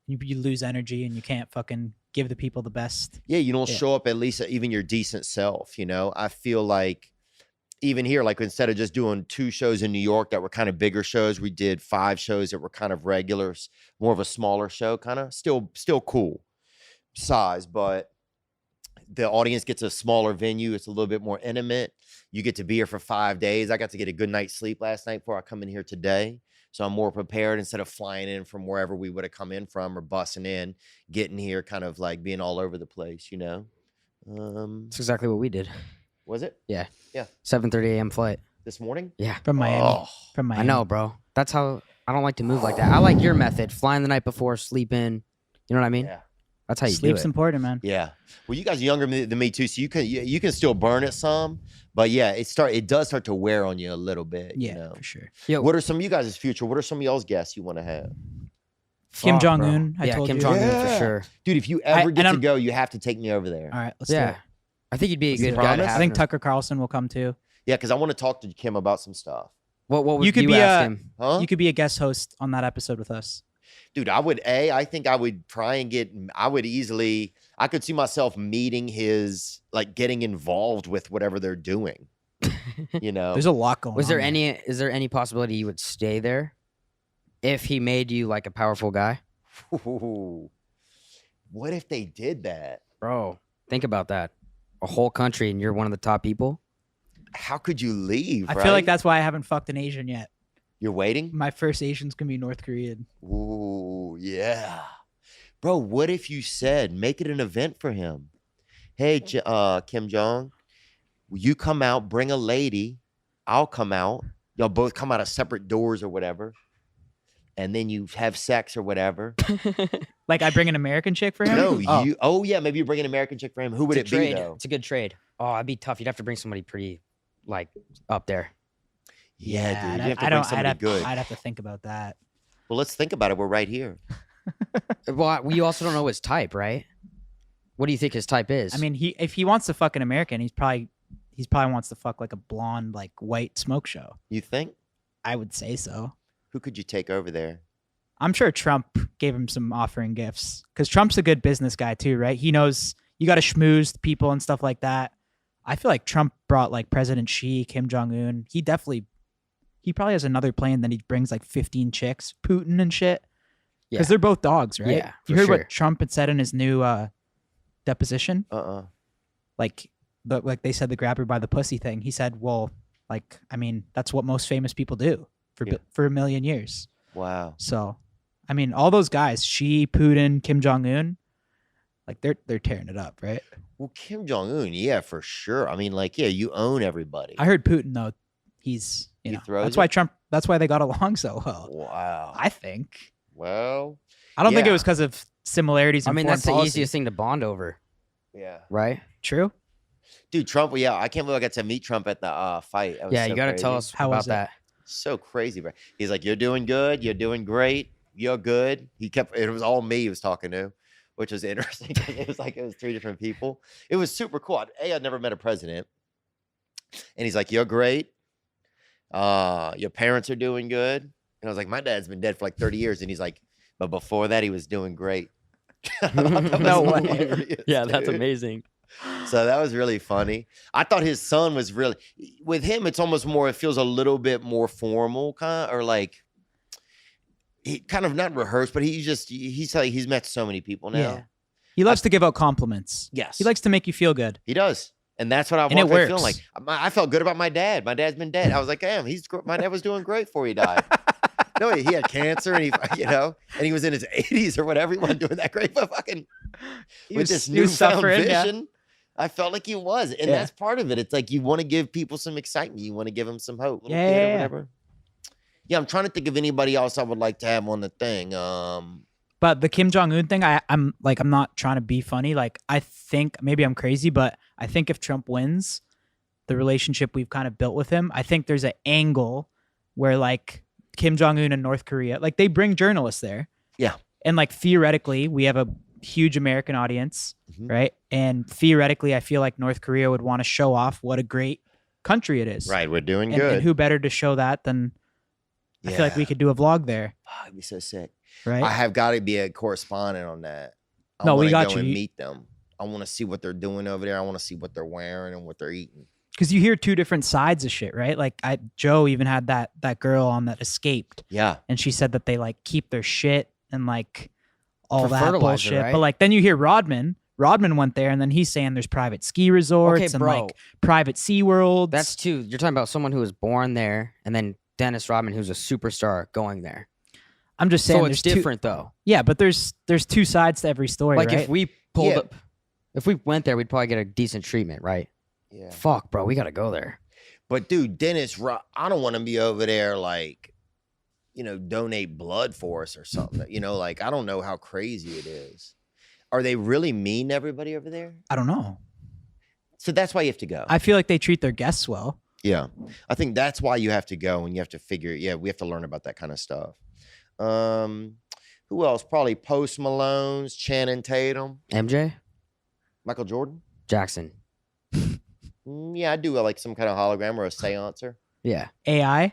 Speaker 3: You lose energy and you can't fucking give the people the best.
Speaker 5: Yeah, you don't
Speaker 3: Yeah.
Speaker 5: show up at least even your decent self, you know. I feel like even here, like instead of just doing 2 shows in New York that were kind of bigger shows, we did 5 shows that were kind of regulars, more of a smaller show, kind of still cool size, but the audience gets a smaller venue. It's a little bit more intimate. You get to be here for 5 days. I got to get a good night's sleep last night before I come in here today. So I'm more prepared instead of flying in from wherever we would have come in from or bussing in, getting here, kind of like being all over the place, you know?
Speaker 2: That's exactly what we did.
Speaker 5: Was it?
Speaker 2: Yeah.
Speaker 5: Yeah.
Speaker 2: 7:30 a.m. flight.
Speaker 5: This morning?
Speaker 2: Yeah.
Speaker 3: From Miami.
Speaker 5: Oh,
Speaker 3: From
Speaker 2: I
Speaker 3: Miami.
Speaker 2: know, bro. That's how I don't like to move like that. I like your method. Flying the night before, sleep in. You know what I mean?
Speaker 5: yeah.
Speaker 2: That's how you
Speaker 3: Sleep's
Speaker 2: do it.
Speaker 3: important, man.
Speaker 5: Yeah. Well, you guys are younger than me too, so you can still burn it some, but yeah, it does start to wear on you a little bit.
Speaker 3: Yeah,
Speaker 5: You know?
Speaker 3: for sure.
Speaker 2: Yo,
Speaker 5: What are some of you guys' future? What are some of y'all's guests you want to have?
Speaker 3: Kim
Speaker 2: fuck,
Speaker 3: Jong
Speaker 2: bro.
Speaker 3: Un. I
Speaker 2: Yeah,
Speaker 3: told
Speaker 2: Kim
Speaker 3: you.
Speaker 2: Jong Un
Speaker 5: Yeah.
Speaker 2: for sure.
Speaker 5: Dude, if you ever get
Speaker 3: and
Speaker 5: to go, you have to take me over there.
Speaker 3: All right, let's do
Speaker 2: Yeah.
Speaker 3: it.
Speaker 2: I think you'd be a
Speaker 5: Is he
Speaker 2: good guy to
Speaker 5: promised?
Speaker 2: have.
Speaker 3: I think Tucker Carlson will come too.
Speaker 5: Yeah, because I want to talk to Kim about some stuff.
Speaker 2: What would
Speaker 3: You could be
Speaker 2: ask
Speaker 3: a-
Speaker 2: him?
Speaker 5: Huh?
Speaker 3: You could be a guest host on that episode with us.
Speaker 5: Dude, I think I would try and I could see myself meeting getting involved with whatever they're doing. You know?
Speaker 3: There's a lot going on.
Speaker 2: Is there any possibility you would stay there if he made you like a powerful guy?
Speaker 5: Ooh. What if they did that?
Speaker 2: Bro, think about that. A whole country and you're one of the top people?
Speaker 5: How could you leave?
Speaker 3: I
Speaker 5: right?
Speaker 3: feel like that's why I haven't fucked an Asian yet.
Speaker 5: You're waiting?
Speaker 3: My first Asian's gonna be North Korean.
Speaker 5: Ooh, yeah. Bro, what if you said, make it an event for him? Hey, Kim Jong, you come out, bring a lady. I'll come out. Y'all both come out of separate doors or whatever. And then you have sex or whatever.
Speaker 3: Like I bring an American chick for him.
Speaker 5: No, yeah, maybe you bring an American chick for him. Who would it
Speaker 2: It's a trade.
Speaker 5: be though?
Speaker 2: It's a good trade. Oh, it'd be tough. You'd have to bring somebody pretty like up there.
Speaker 5: Yeah, dude. You have to
Speaker 3: I
Speaker 5: bring somebody good.
Speaker 3: I'd have to think about that.
Speaker 5: Well, let's think about it. We're right here.
Speaker 2: Well, you also don't know his type, right? What do you think his type is?
Speaker 3: I mean, if he wants to fuck an American, he's probably wants to fuck like a blonde, like white smoke show.
Speaker 5: You think?
Speaker 3: I would say so.
Speaker 5: Who could you take over there?
Speaker 3: I'm sure Trump gave him some offering gifts because Trump's a good business guy too, right? He knows you got to schmooze people and stuff like that. I feel like Trump brought like President Xi, Kim Jong Un. He probably has another plan that he brings like 15 chicks, Putin and shit.
Speaker 2: yeah.
Speaker 3: Because they're both dogs, right?
Speaker 2: Yeah,
Speaker 3: You
Speaker 2: for
Speaker 3: heard
Speaker 2: sure.
Speaker 3: what Trump had said in his new deposition? Like they said the grab her by the pussy thing. He said, well, like, I mean, that's what most famous people do for a million years.
Speaker 5: Wow.
Speaker 3: So, I mean, all those guys, Xi, Putin, Kim Jong Un, like they're tearing it up, right?
Speaker 5: Well, Kim Jong Un, yeah, for sure. I mean, like, yeah, you own everybody.
Speaker 3: I heard Putin though, he's
Speaker 5: He
Speaker 3: know
Speaker 5: throws
Speaker 3: that's why
Speaker 5: it?
Speaker 3: Trump. That's why they got along so well.
Speaker 5: Wow.
Speaker 3: I think.
Speaker 5: Well,
Speaker 3: I don't think it
Speaker 5: Yeah.
Speaker 3: was because of similarities.
Speaker 2: I
Speaker 3: In
Speaker 2: mean,
Speaker 3: foreign
Speaker 2: that's the
Speaker 3: policy.
Speaker 2: easiest thing to bond over,
Speaker 5: yeah.
Speaker 2: right?
Speaker 3: True.
Speaker 5: Dude, Trump, yeah, I can't believe I got to meet Trump at the fight. That was
Speaker 2: Yeah,
Speaker 5: so
Speaker 2: you got to tell
Speaker 5: crazy.
Speaker 2: us
Speaker 3: How
Speaker 2: about
Speaker 3: was it?
Speaker 2: that.
Speaker 5: So crazy, bro. He's like, you're doing good. You're doing great. You're good. It was all me he was talking to, which was interesting. It was 3 different people. It was super cool. I'd never met a president. And he's like, you're great. Your parents are doing good. And I was like, my dad's been dead for like 30 years. And he's like, but before that, he was doing great. I thought that
Speaker 2: No
Speaker 5: was
Speaker 2: way.
Speaker 5: hilarious,
Speaker 2: Yeah, that's
Speaker 5: dude.
Speaker 2: amazing.
Speaker 5: So that was really funny. I thought his son was really, with him, it's almost more, it feels a little bit more formal, kind of, or like, he kind of not rehearsed, but he's like, he's met so many people now.
Speaker 3: Yeah. He loves to give out compliments.
Speaker 5: Yes.
Speaker 3: He likes to make you feel good.
Speaker 5: He does. And that's what I
Speaker 3: And
Speaker 5: walked
Speaker 3: it
Speaker 5: away feeling
Speaker 3: works.
Speaker 5: like. I felt good about my dad. My dad's been dead. I was like, damn, my dad was doing great before he died. No, he had cancer and and he was in his 80s or whatever. He wasn't doing that great, but fucking with this
Speaker 3: he was
Speaker 5: newfound
Speaker 3: suffering, yeah.
Speaker 5: vision, I felt like he was. And
Speaker 3: Yeah.
Speaker 5: that's part of it. It's like you want to give people some excitement. You want to give them some hope. Little
Speaker 3: Yeah,
Speaker 5: kid or
Speaker 3: yeah.
Speaker 5: whatever. Yeah, I'm trying to think of anybody else I would like to have on the thing.
Speaker 3: But the Kim Jong Un thing, I'm not trying to be funny. Like, I think maybe I'm crazy, but I think if Trump wins, the relationship we've kind of built with him, I think there's an angle where like Kim Jong Un and North Korea, like they bring journalists there.
Speaker 5: Yeah.
Speaker 3: And like theoretically, we have a huge American audience,
Speaker 5: Mhm.
Speaker 3: right? And theoretically, I feel like North Korea would want to show off what a great country it is.
Speaker 5: Right, we're doing
Speaker 3: And,
Speaker 5: good.
Speaker 3: and who better to show that than I feel like we
Speaker 5: Yeah.
Speaker 3: could do a vlog there,
Speaker 5: Oh, it'd be so sick.
Speaker 3: right?
Speaker 5: I have got to be a correspondent on that. I
Speaker 3: No, we
Speaker 5: wanna
Speaker 3: got
Speaker 5: go
Speaker 3: you.
Speaker 5: and
Speaker 3: You-
Speaker 5: meet them. I want to see what they're doing over there. I want to see what they're wearing and what they're eating.
Speaker 3: because you hear two different sides of shit, right? Like Joe even had that girl on that escaped,
Speaker 5: Yeah.
Speaker 3: and she said that they like keep their shit and like all
Speaker 2: For
Speaker 3: that
Speaker 2: fertilizer,
Speaker 3: bullshit.
Speaker 2: right?
Speaker 3: But like then you hear Rodman went there, and then he's saying there's private ski resorts and
Speaker 2: bro.
Speaker 3: like private Sea Worlds.
Speaker 2: That's too. You're talking about someone who was born there, and then Dennis Rodman, who's a superstar, going there.
Speaker 3: I'm just saying
Speaker 2: So
Speaker 3: there's
Speaker 2: it's different though.
Speaker 3: Yeah, but there's two sides to every story,
Speaker 2: Like
Speaker 3: right?
Speaker 2: if we pulled up, if we went there, we'd probably get a decent treatment, right?
Speaker 5: Yeah.
Speaker 2: Fuck, bro, we gotta go there.
Speaker 5: But dude, I don't want to be over there like, donate blood for us or something. Like I don't know how crazy it is. Are they really mean to everybody over there?
Speaker 3: I don't know.
Speaker 5: So that's why you have to go.
Speaker 3: I feel like they treat their guests well.
Speaker 5: Yeah. I think that's why you have to go, and you have to figure, we have to learn about that kind of stuff. Who else? Probably Post Malone's, Channing Tatum,
Speaker 2: MJ
Speaker 5: Michael Jordan.
Speaker 2: Jackson.
Speaker 5: Yeah, I do like some kind of hologram or a seancer.
Speaker 2: Yeah.
Speaker 3: AI.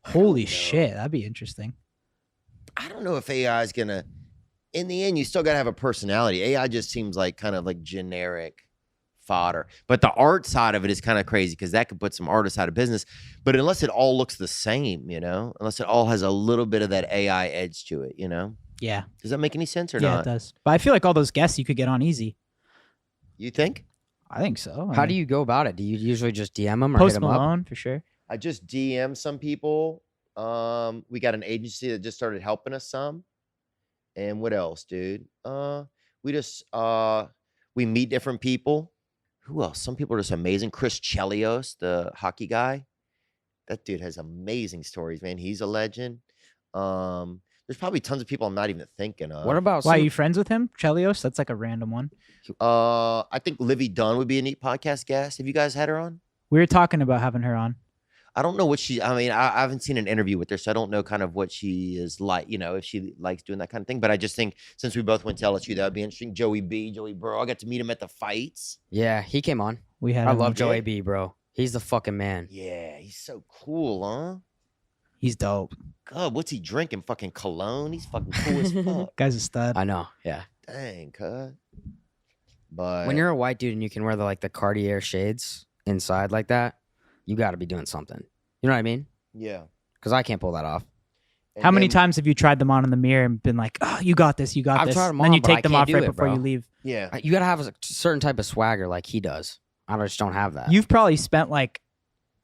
Speaker 3: Holy shit, that'd be interesting.
Speaker 5: I don't know if AI is gonna. In the end, you still gotta have a personality. AI just seems like kind of like generic fodder. But the art side of it is kind of crazy because that could put some artists out of business. But unless it all looks the same, unless it all has a little bit of that AI edge to it,
Speaker 3: Yeah.
Speaker 5: Does that make any sense or
Speaker 3: Yeah,
Speaker 5: not?
Speaker 3: it does. But I feel like all those guests you could get on easy.
Speaker 5: You think?
Speaker 3: I think so.
Speaker 2: How do you go about it? Do you usually just DM them or hit
Speaker 3: Post
Speaker 2: them up?
Speaker 3: Malone for sure?
Speaker 5: I just DM some people. We got an agency that just started helping us some. And what else, dude? We meet different people. Who else? Some people are just amazing. Chris Chelios, the hockey guy. That dude has amazing stories, man. He's a legend. There's probably tons of people I'm not even thinking of.
Speaker 2: What about
Speaker 3: Why are you friends with him? Chelios? That's like a random one.
Speaker 5: I think Livy Dunn would be a neat podcast guest. Have you guys had her on?
Speaker 3: We were talking about having her on.
Speaker 5: I don't know what I haven't seen an interview with her, so I don't know kind of what she is like, if she likes doing that kind of thing. But I just think since we both went to LSU, that would be interesting. Joey Burrow, I got to meet him at the fights.
Speaker 2: Yeah, he came on.
Speaker 3: We had
Speaker 2: I
Speaker 3: him
Speaker 2: love
Speaker 3: on.
Speaker 2: Joey B, bro. He's the fucking man.
Speaker 5: Yeah, he's so cool, huh?
Speaker 3: He's dope.
Speaker 5: God, what's he drinking? Fucking cologne? He's fucking cool as fuck.
Speaker 3: Guy's a stud.
Speaker 2: I know. Yeah.
Speaker 5: Dang, cuz. But
Speaker 2: When you're a white dude and you can wear the Cartier shades inside like that, you got to be doing something. You know what I mean?
Speaker 5: yeah.
Speaker 2: Because I can't pull that off.
Speaker 5: And
Speaker 3: How many
Speaker 5: then-
Speaker 3: times have you tried them on in the mirror and been like, "Oh, you got this, you got
Speaker 2: I've
Speaker 3: this"?
Speaker 2: tried them
Speaker 3: then
Speaker 2: on,
Speaker 3: you
Speaker 2: but I
Speaker 3: take them
Speaker 2: can't
Speaker 3: off
Speaker 2: do
Speaker 3: right
Speaker 2: it,
Speaker 3: before
Speaker 2: bro.
Speaker 3: you leave.
Speaker 5: Yeah.
Speaker 2: You got to have a certain type of swagger like he does. I just don't have that.
Speaker 3: You've probably spent like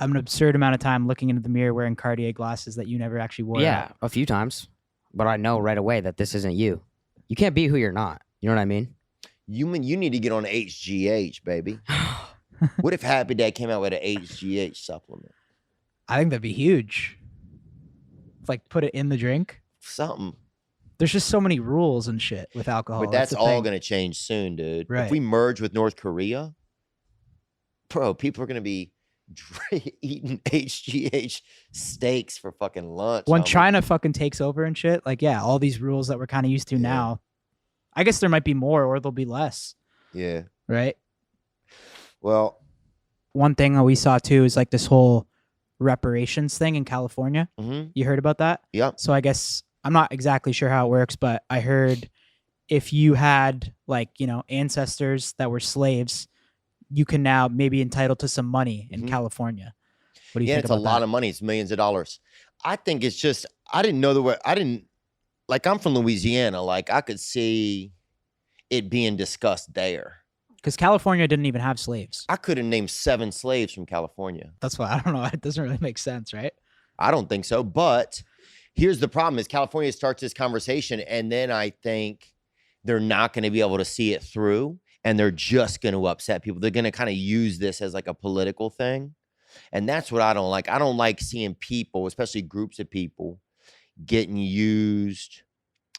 Speaker 3: an absurd amount of time looking into the mirror wearing Cartier glasses that you never actually wore.
Speaker 2: Yeah, a few times. But I know right away that this isn't you. You can't be who you're not. You know what I mean?
Speaker 5: You need to get on HGH, baby. What if Happy Dad came out with an HGH supplement?
Speaker 3: I think that'd be huge. Like put it in the drink.
Speaker 5: Something.
Speaker 3: There's just so many rules and shit with alcohol.
Speaker 5: But that's
Speaker 3: the
Speaker 5: all
Speaker 3: thing.
Speaker 5: going to change soon, dude.
Speaker 3: Right.
Speaker 5: If we merge with North Korea, bro, people are going to be eating HGH steaks for fucking lunch.
Speaker 3: When
Speaker 5: homie.
Speaker 3: China fucking takes over and shit, like yeah, all these rules that we're kind of used to
Speaker 5: Yeah.
Speaker 3: now. I guess there might be more or there'll be less,
Speaker 5: Yeah.
Speaker 3: right?
Speaker 5: Well,
Speaker 3: One thing that we saw too is like this whole reparations thing in California.
Speaker 5: mm-hmm.
Speaker 3: You heard about that?
Speaker 5: Yeah.
Speaker 3: So I guess I'm not exactly sure how it works, but I heard if you had ancestors that were slaves, you can now maybe entitled to some money in
Speaker 5: Mhm.
Speaker 3: California. What do you
Speaker 5: Yeah,
Speaker 3: think
Speaker 5: it's a
Speaker 3: about
Speaker 5: lot
Speaker 3: that?
Speaker 5: of money. It's millions of dollars. I think it's just, I didn't know the way, I'm from Louisiana. Like, I could see it being discussed there.
Speaker 3: Because California didn't even have slaves.
Speaker 5: I could have named 7 slaves from California.
Speaker 3: That's why I don't know. It doesn't really make sense, right?
Speaker 5: I don't think so. But here's the problem is California starts this conversation, and then I think they're not going to be able to see it through, and they're just going to upset people. They're going to kind of use this as like a political thing. And that's what I don't like. I don't like seeing people, especially groups of people, getting used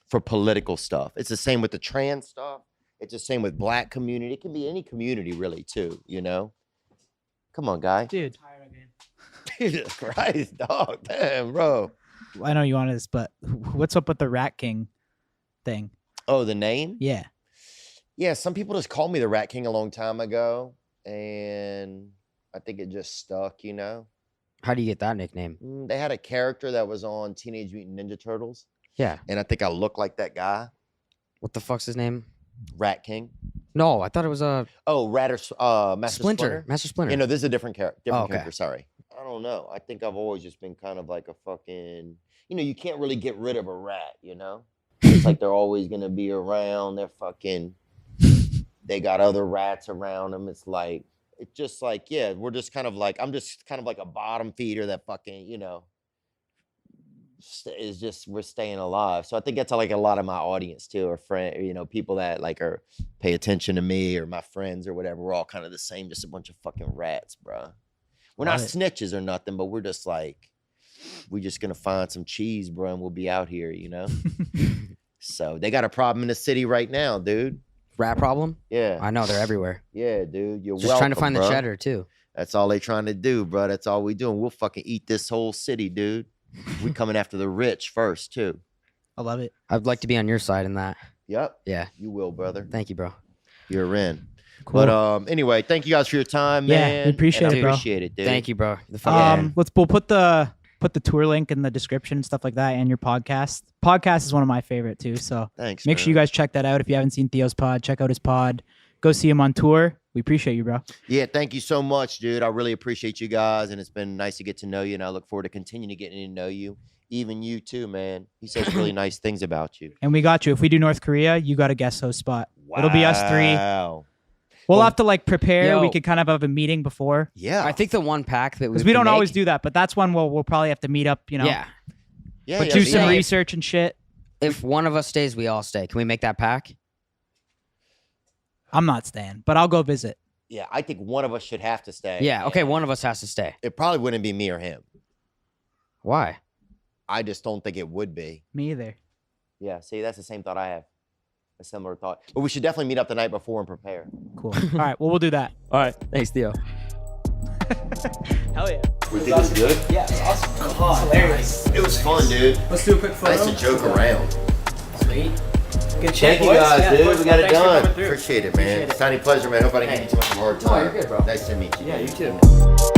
Speaker 5: for political stuff. It's the same with the trans stuff. It's the same with black community. It can be any community really too, Come on, guy.
Speaker 3: Dude,
Speaker 5: Jesus Christ, dog. Damn, bro.
Speaker 3: I know you want this, but what's up with the Rat King thing?
Speaker 5: Oh, the name?
Speaker 3: Yeah.
Speaker 5: Yeah, some people just called me the Rat King a long time ago, and I think it just stuck,
Speaker 2: How do you get that nickname?
Speaker 5: They had a character that was on Teenage Mutant Ninja Turtles,
Speaker 2: Yeah.
Speaker 5: and I think I look like that guy,
Speaker 2: What the fuck's his name?
Speaker 5: Rat King.
Speaker 2: No, I thought it was a
Speaker 5: Oh, Master Splinter.
Speaker 2: Master Splinter.
Speaker 5: You know, this is a different character. Different
Speaker 2: okay.
Speaker 5: character. Sorry. I don't know. I think I've always just been kind of like a fucking. You know, you can't really get rid of a rat. You know, it's like they're always gonna be around. They're fucking. They got other rats around them. It's just like, yeah, we're just kind of like, I'm just kind of like a bottom feeder that fucking, you know, is just, we're staying alive. So I think that's like a lot of my audience too, or friend, you know, people that like are pay attention to me or my friends or whatever. We're all kind of the same, just a bunch of fucking rats, bro. We're not snitches or nothing, but we're just like, we're just gonna find some cheese, bro, and we'll be out here, you know? So they got a problem in the city right now, dude.
Speaker 2: Rat problem?
Speaker 5: Yeah.
Speaker 2: I know, they're everywhere.
Speaker 5: Yeah, dude. You're
Speaker 2: Just
Speaker 5: welcome,
Speaker 2: trying to find
Speaker 5: bro.
Speaker 2: the cheddar, too.
Speaker 5: That's all they trying to do, bro. That's all we doing. We'll fucking eat this whole city, dude. We coming after the rich first, too.
Speaker 3: I love it.
Speaker 2: I'd like to be on your side in that.
Speaker 5: Yep.
Speaker 2: Yeah.
Speaker 5: You will, brother.
Speaker 2: Thank you, bro.
Speaker 5: You're in.
Speaker 3: Cool.
Speaker 5: But anyway, thank you guys for your time,
Speaker 3: Yeah,
Speaker 5: man.
Speaker 3: we appreciate
Speaker 5: And
Speaker 3: it, bro.
Speaker 5: I appreciate it, dude.
Speaker 2: Thank you, bro. The fucking
Speaker 3: We'll put the tour link in the description and stuff like that, and your podcast. Podcast is one of my favorite too. So
Speaker 5: Thanks.
Speaker 3: make
Speaker 5: man.
Speaker 3: sure you guys check that out. If you haven't seen Theo's pod, check out his pod. Go see him on tour. We appreciate you, bro.
Speaker 5: Yeah, thank you so much, dude. I really appreciate you guys, and it's been nice to get to know you, and I look forward to continuing to getting to know you. Even you too, man. He says really nice things about you.
Speaker 3: And we got you. If we do North Korea, you got a guest host spot.
Speaker 5: Wow.
Speaker 3: It'll be us three. We'll have to like prepare. We
Speaker 2: Yo.
Speaker 3: could kind of have a meeting before.
Speaker 5: Yeah.
Speaker 2: I think the one pack that
Speaker 3: Because we don't always do that, but that's one we'll probably have to meet up, you know.
Speaker 2: Yeah.
Speaker 5: Yeah.
Speaker 3: But
Speaker 5: yeah,
Speaker 3: do
Speaker 5: yeah.
Speaker 3: some research and shit.
Speaker 2: If one of us stays, we all stay. Can we make that pack?
Speaker 3: I'm not staying, but I'll go visit.
Speaker 5: Yeah, I think one of us should have to stay.
Speaker 2: Yeah. Okay.
Speaker 5: and
Speaker 2: One of us has to stay.
Speaker 5: It probably wouldn't be me or him.
Speaker 2: Why?
Speaker 5: I just don't think it would be.
Speaker 3: Me either.
Speaker 5: Yeah, see, that's the same thought I have. A similar thought. But we should definitely meet up the night before and prepare.
Speaker 3: Cool. All right. Well, we'll do that.
Speaker 2: All right. Thanks, Theo.
Speaker 3: Hell yeah.
Speaker 5: We think it's good?
Speaker 1: Yeah, it was awesome. Oh, hilarious.
Speaker 5: It was fun, dude.
Speaker 1: Let's do a quick photo.
Speaker 5: Nice to joke around.
Speaker 1: Sweet. Good shit,
Speaker 5: Thank you
Speaker 1: boys.
Speaker 5: guys,
Speaker 1: Yeah,
Speaker 5: dude.
Speaker 1: boys,
Speaker 5: We got it
Speaker 1: thanks for
Speaker 5: done.
Speaker 1: coming through.
Speaker 5: Appreciate it, man.
Speaker 1: Appreciate it.
Speaker 5: It's a tiny pleasure, man. Hope I didn't give you too much of a hard time.
Speaker 1: you're good, bro.
Speaker 5: Nice to meet you.
Speaker 1: Yeah,
Speaker 5: dude.
Speaker 1: you too.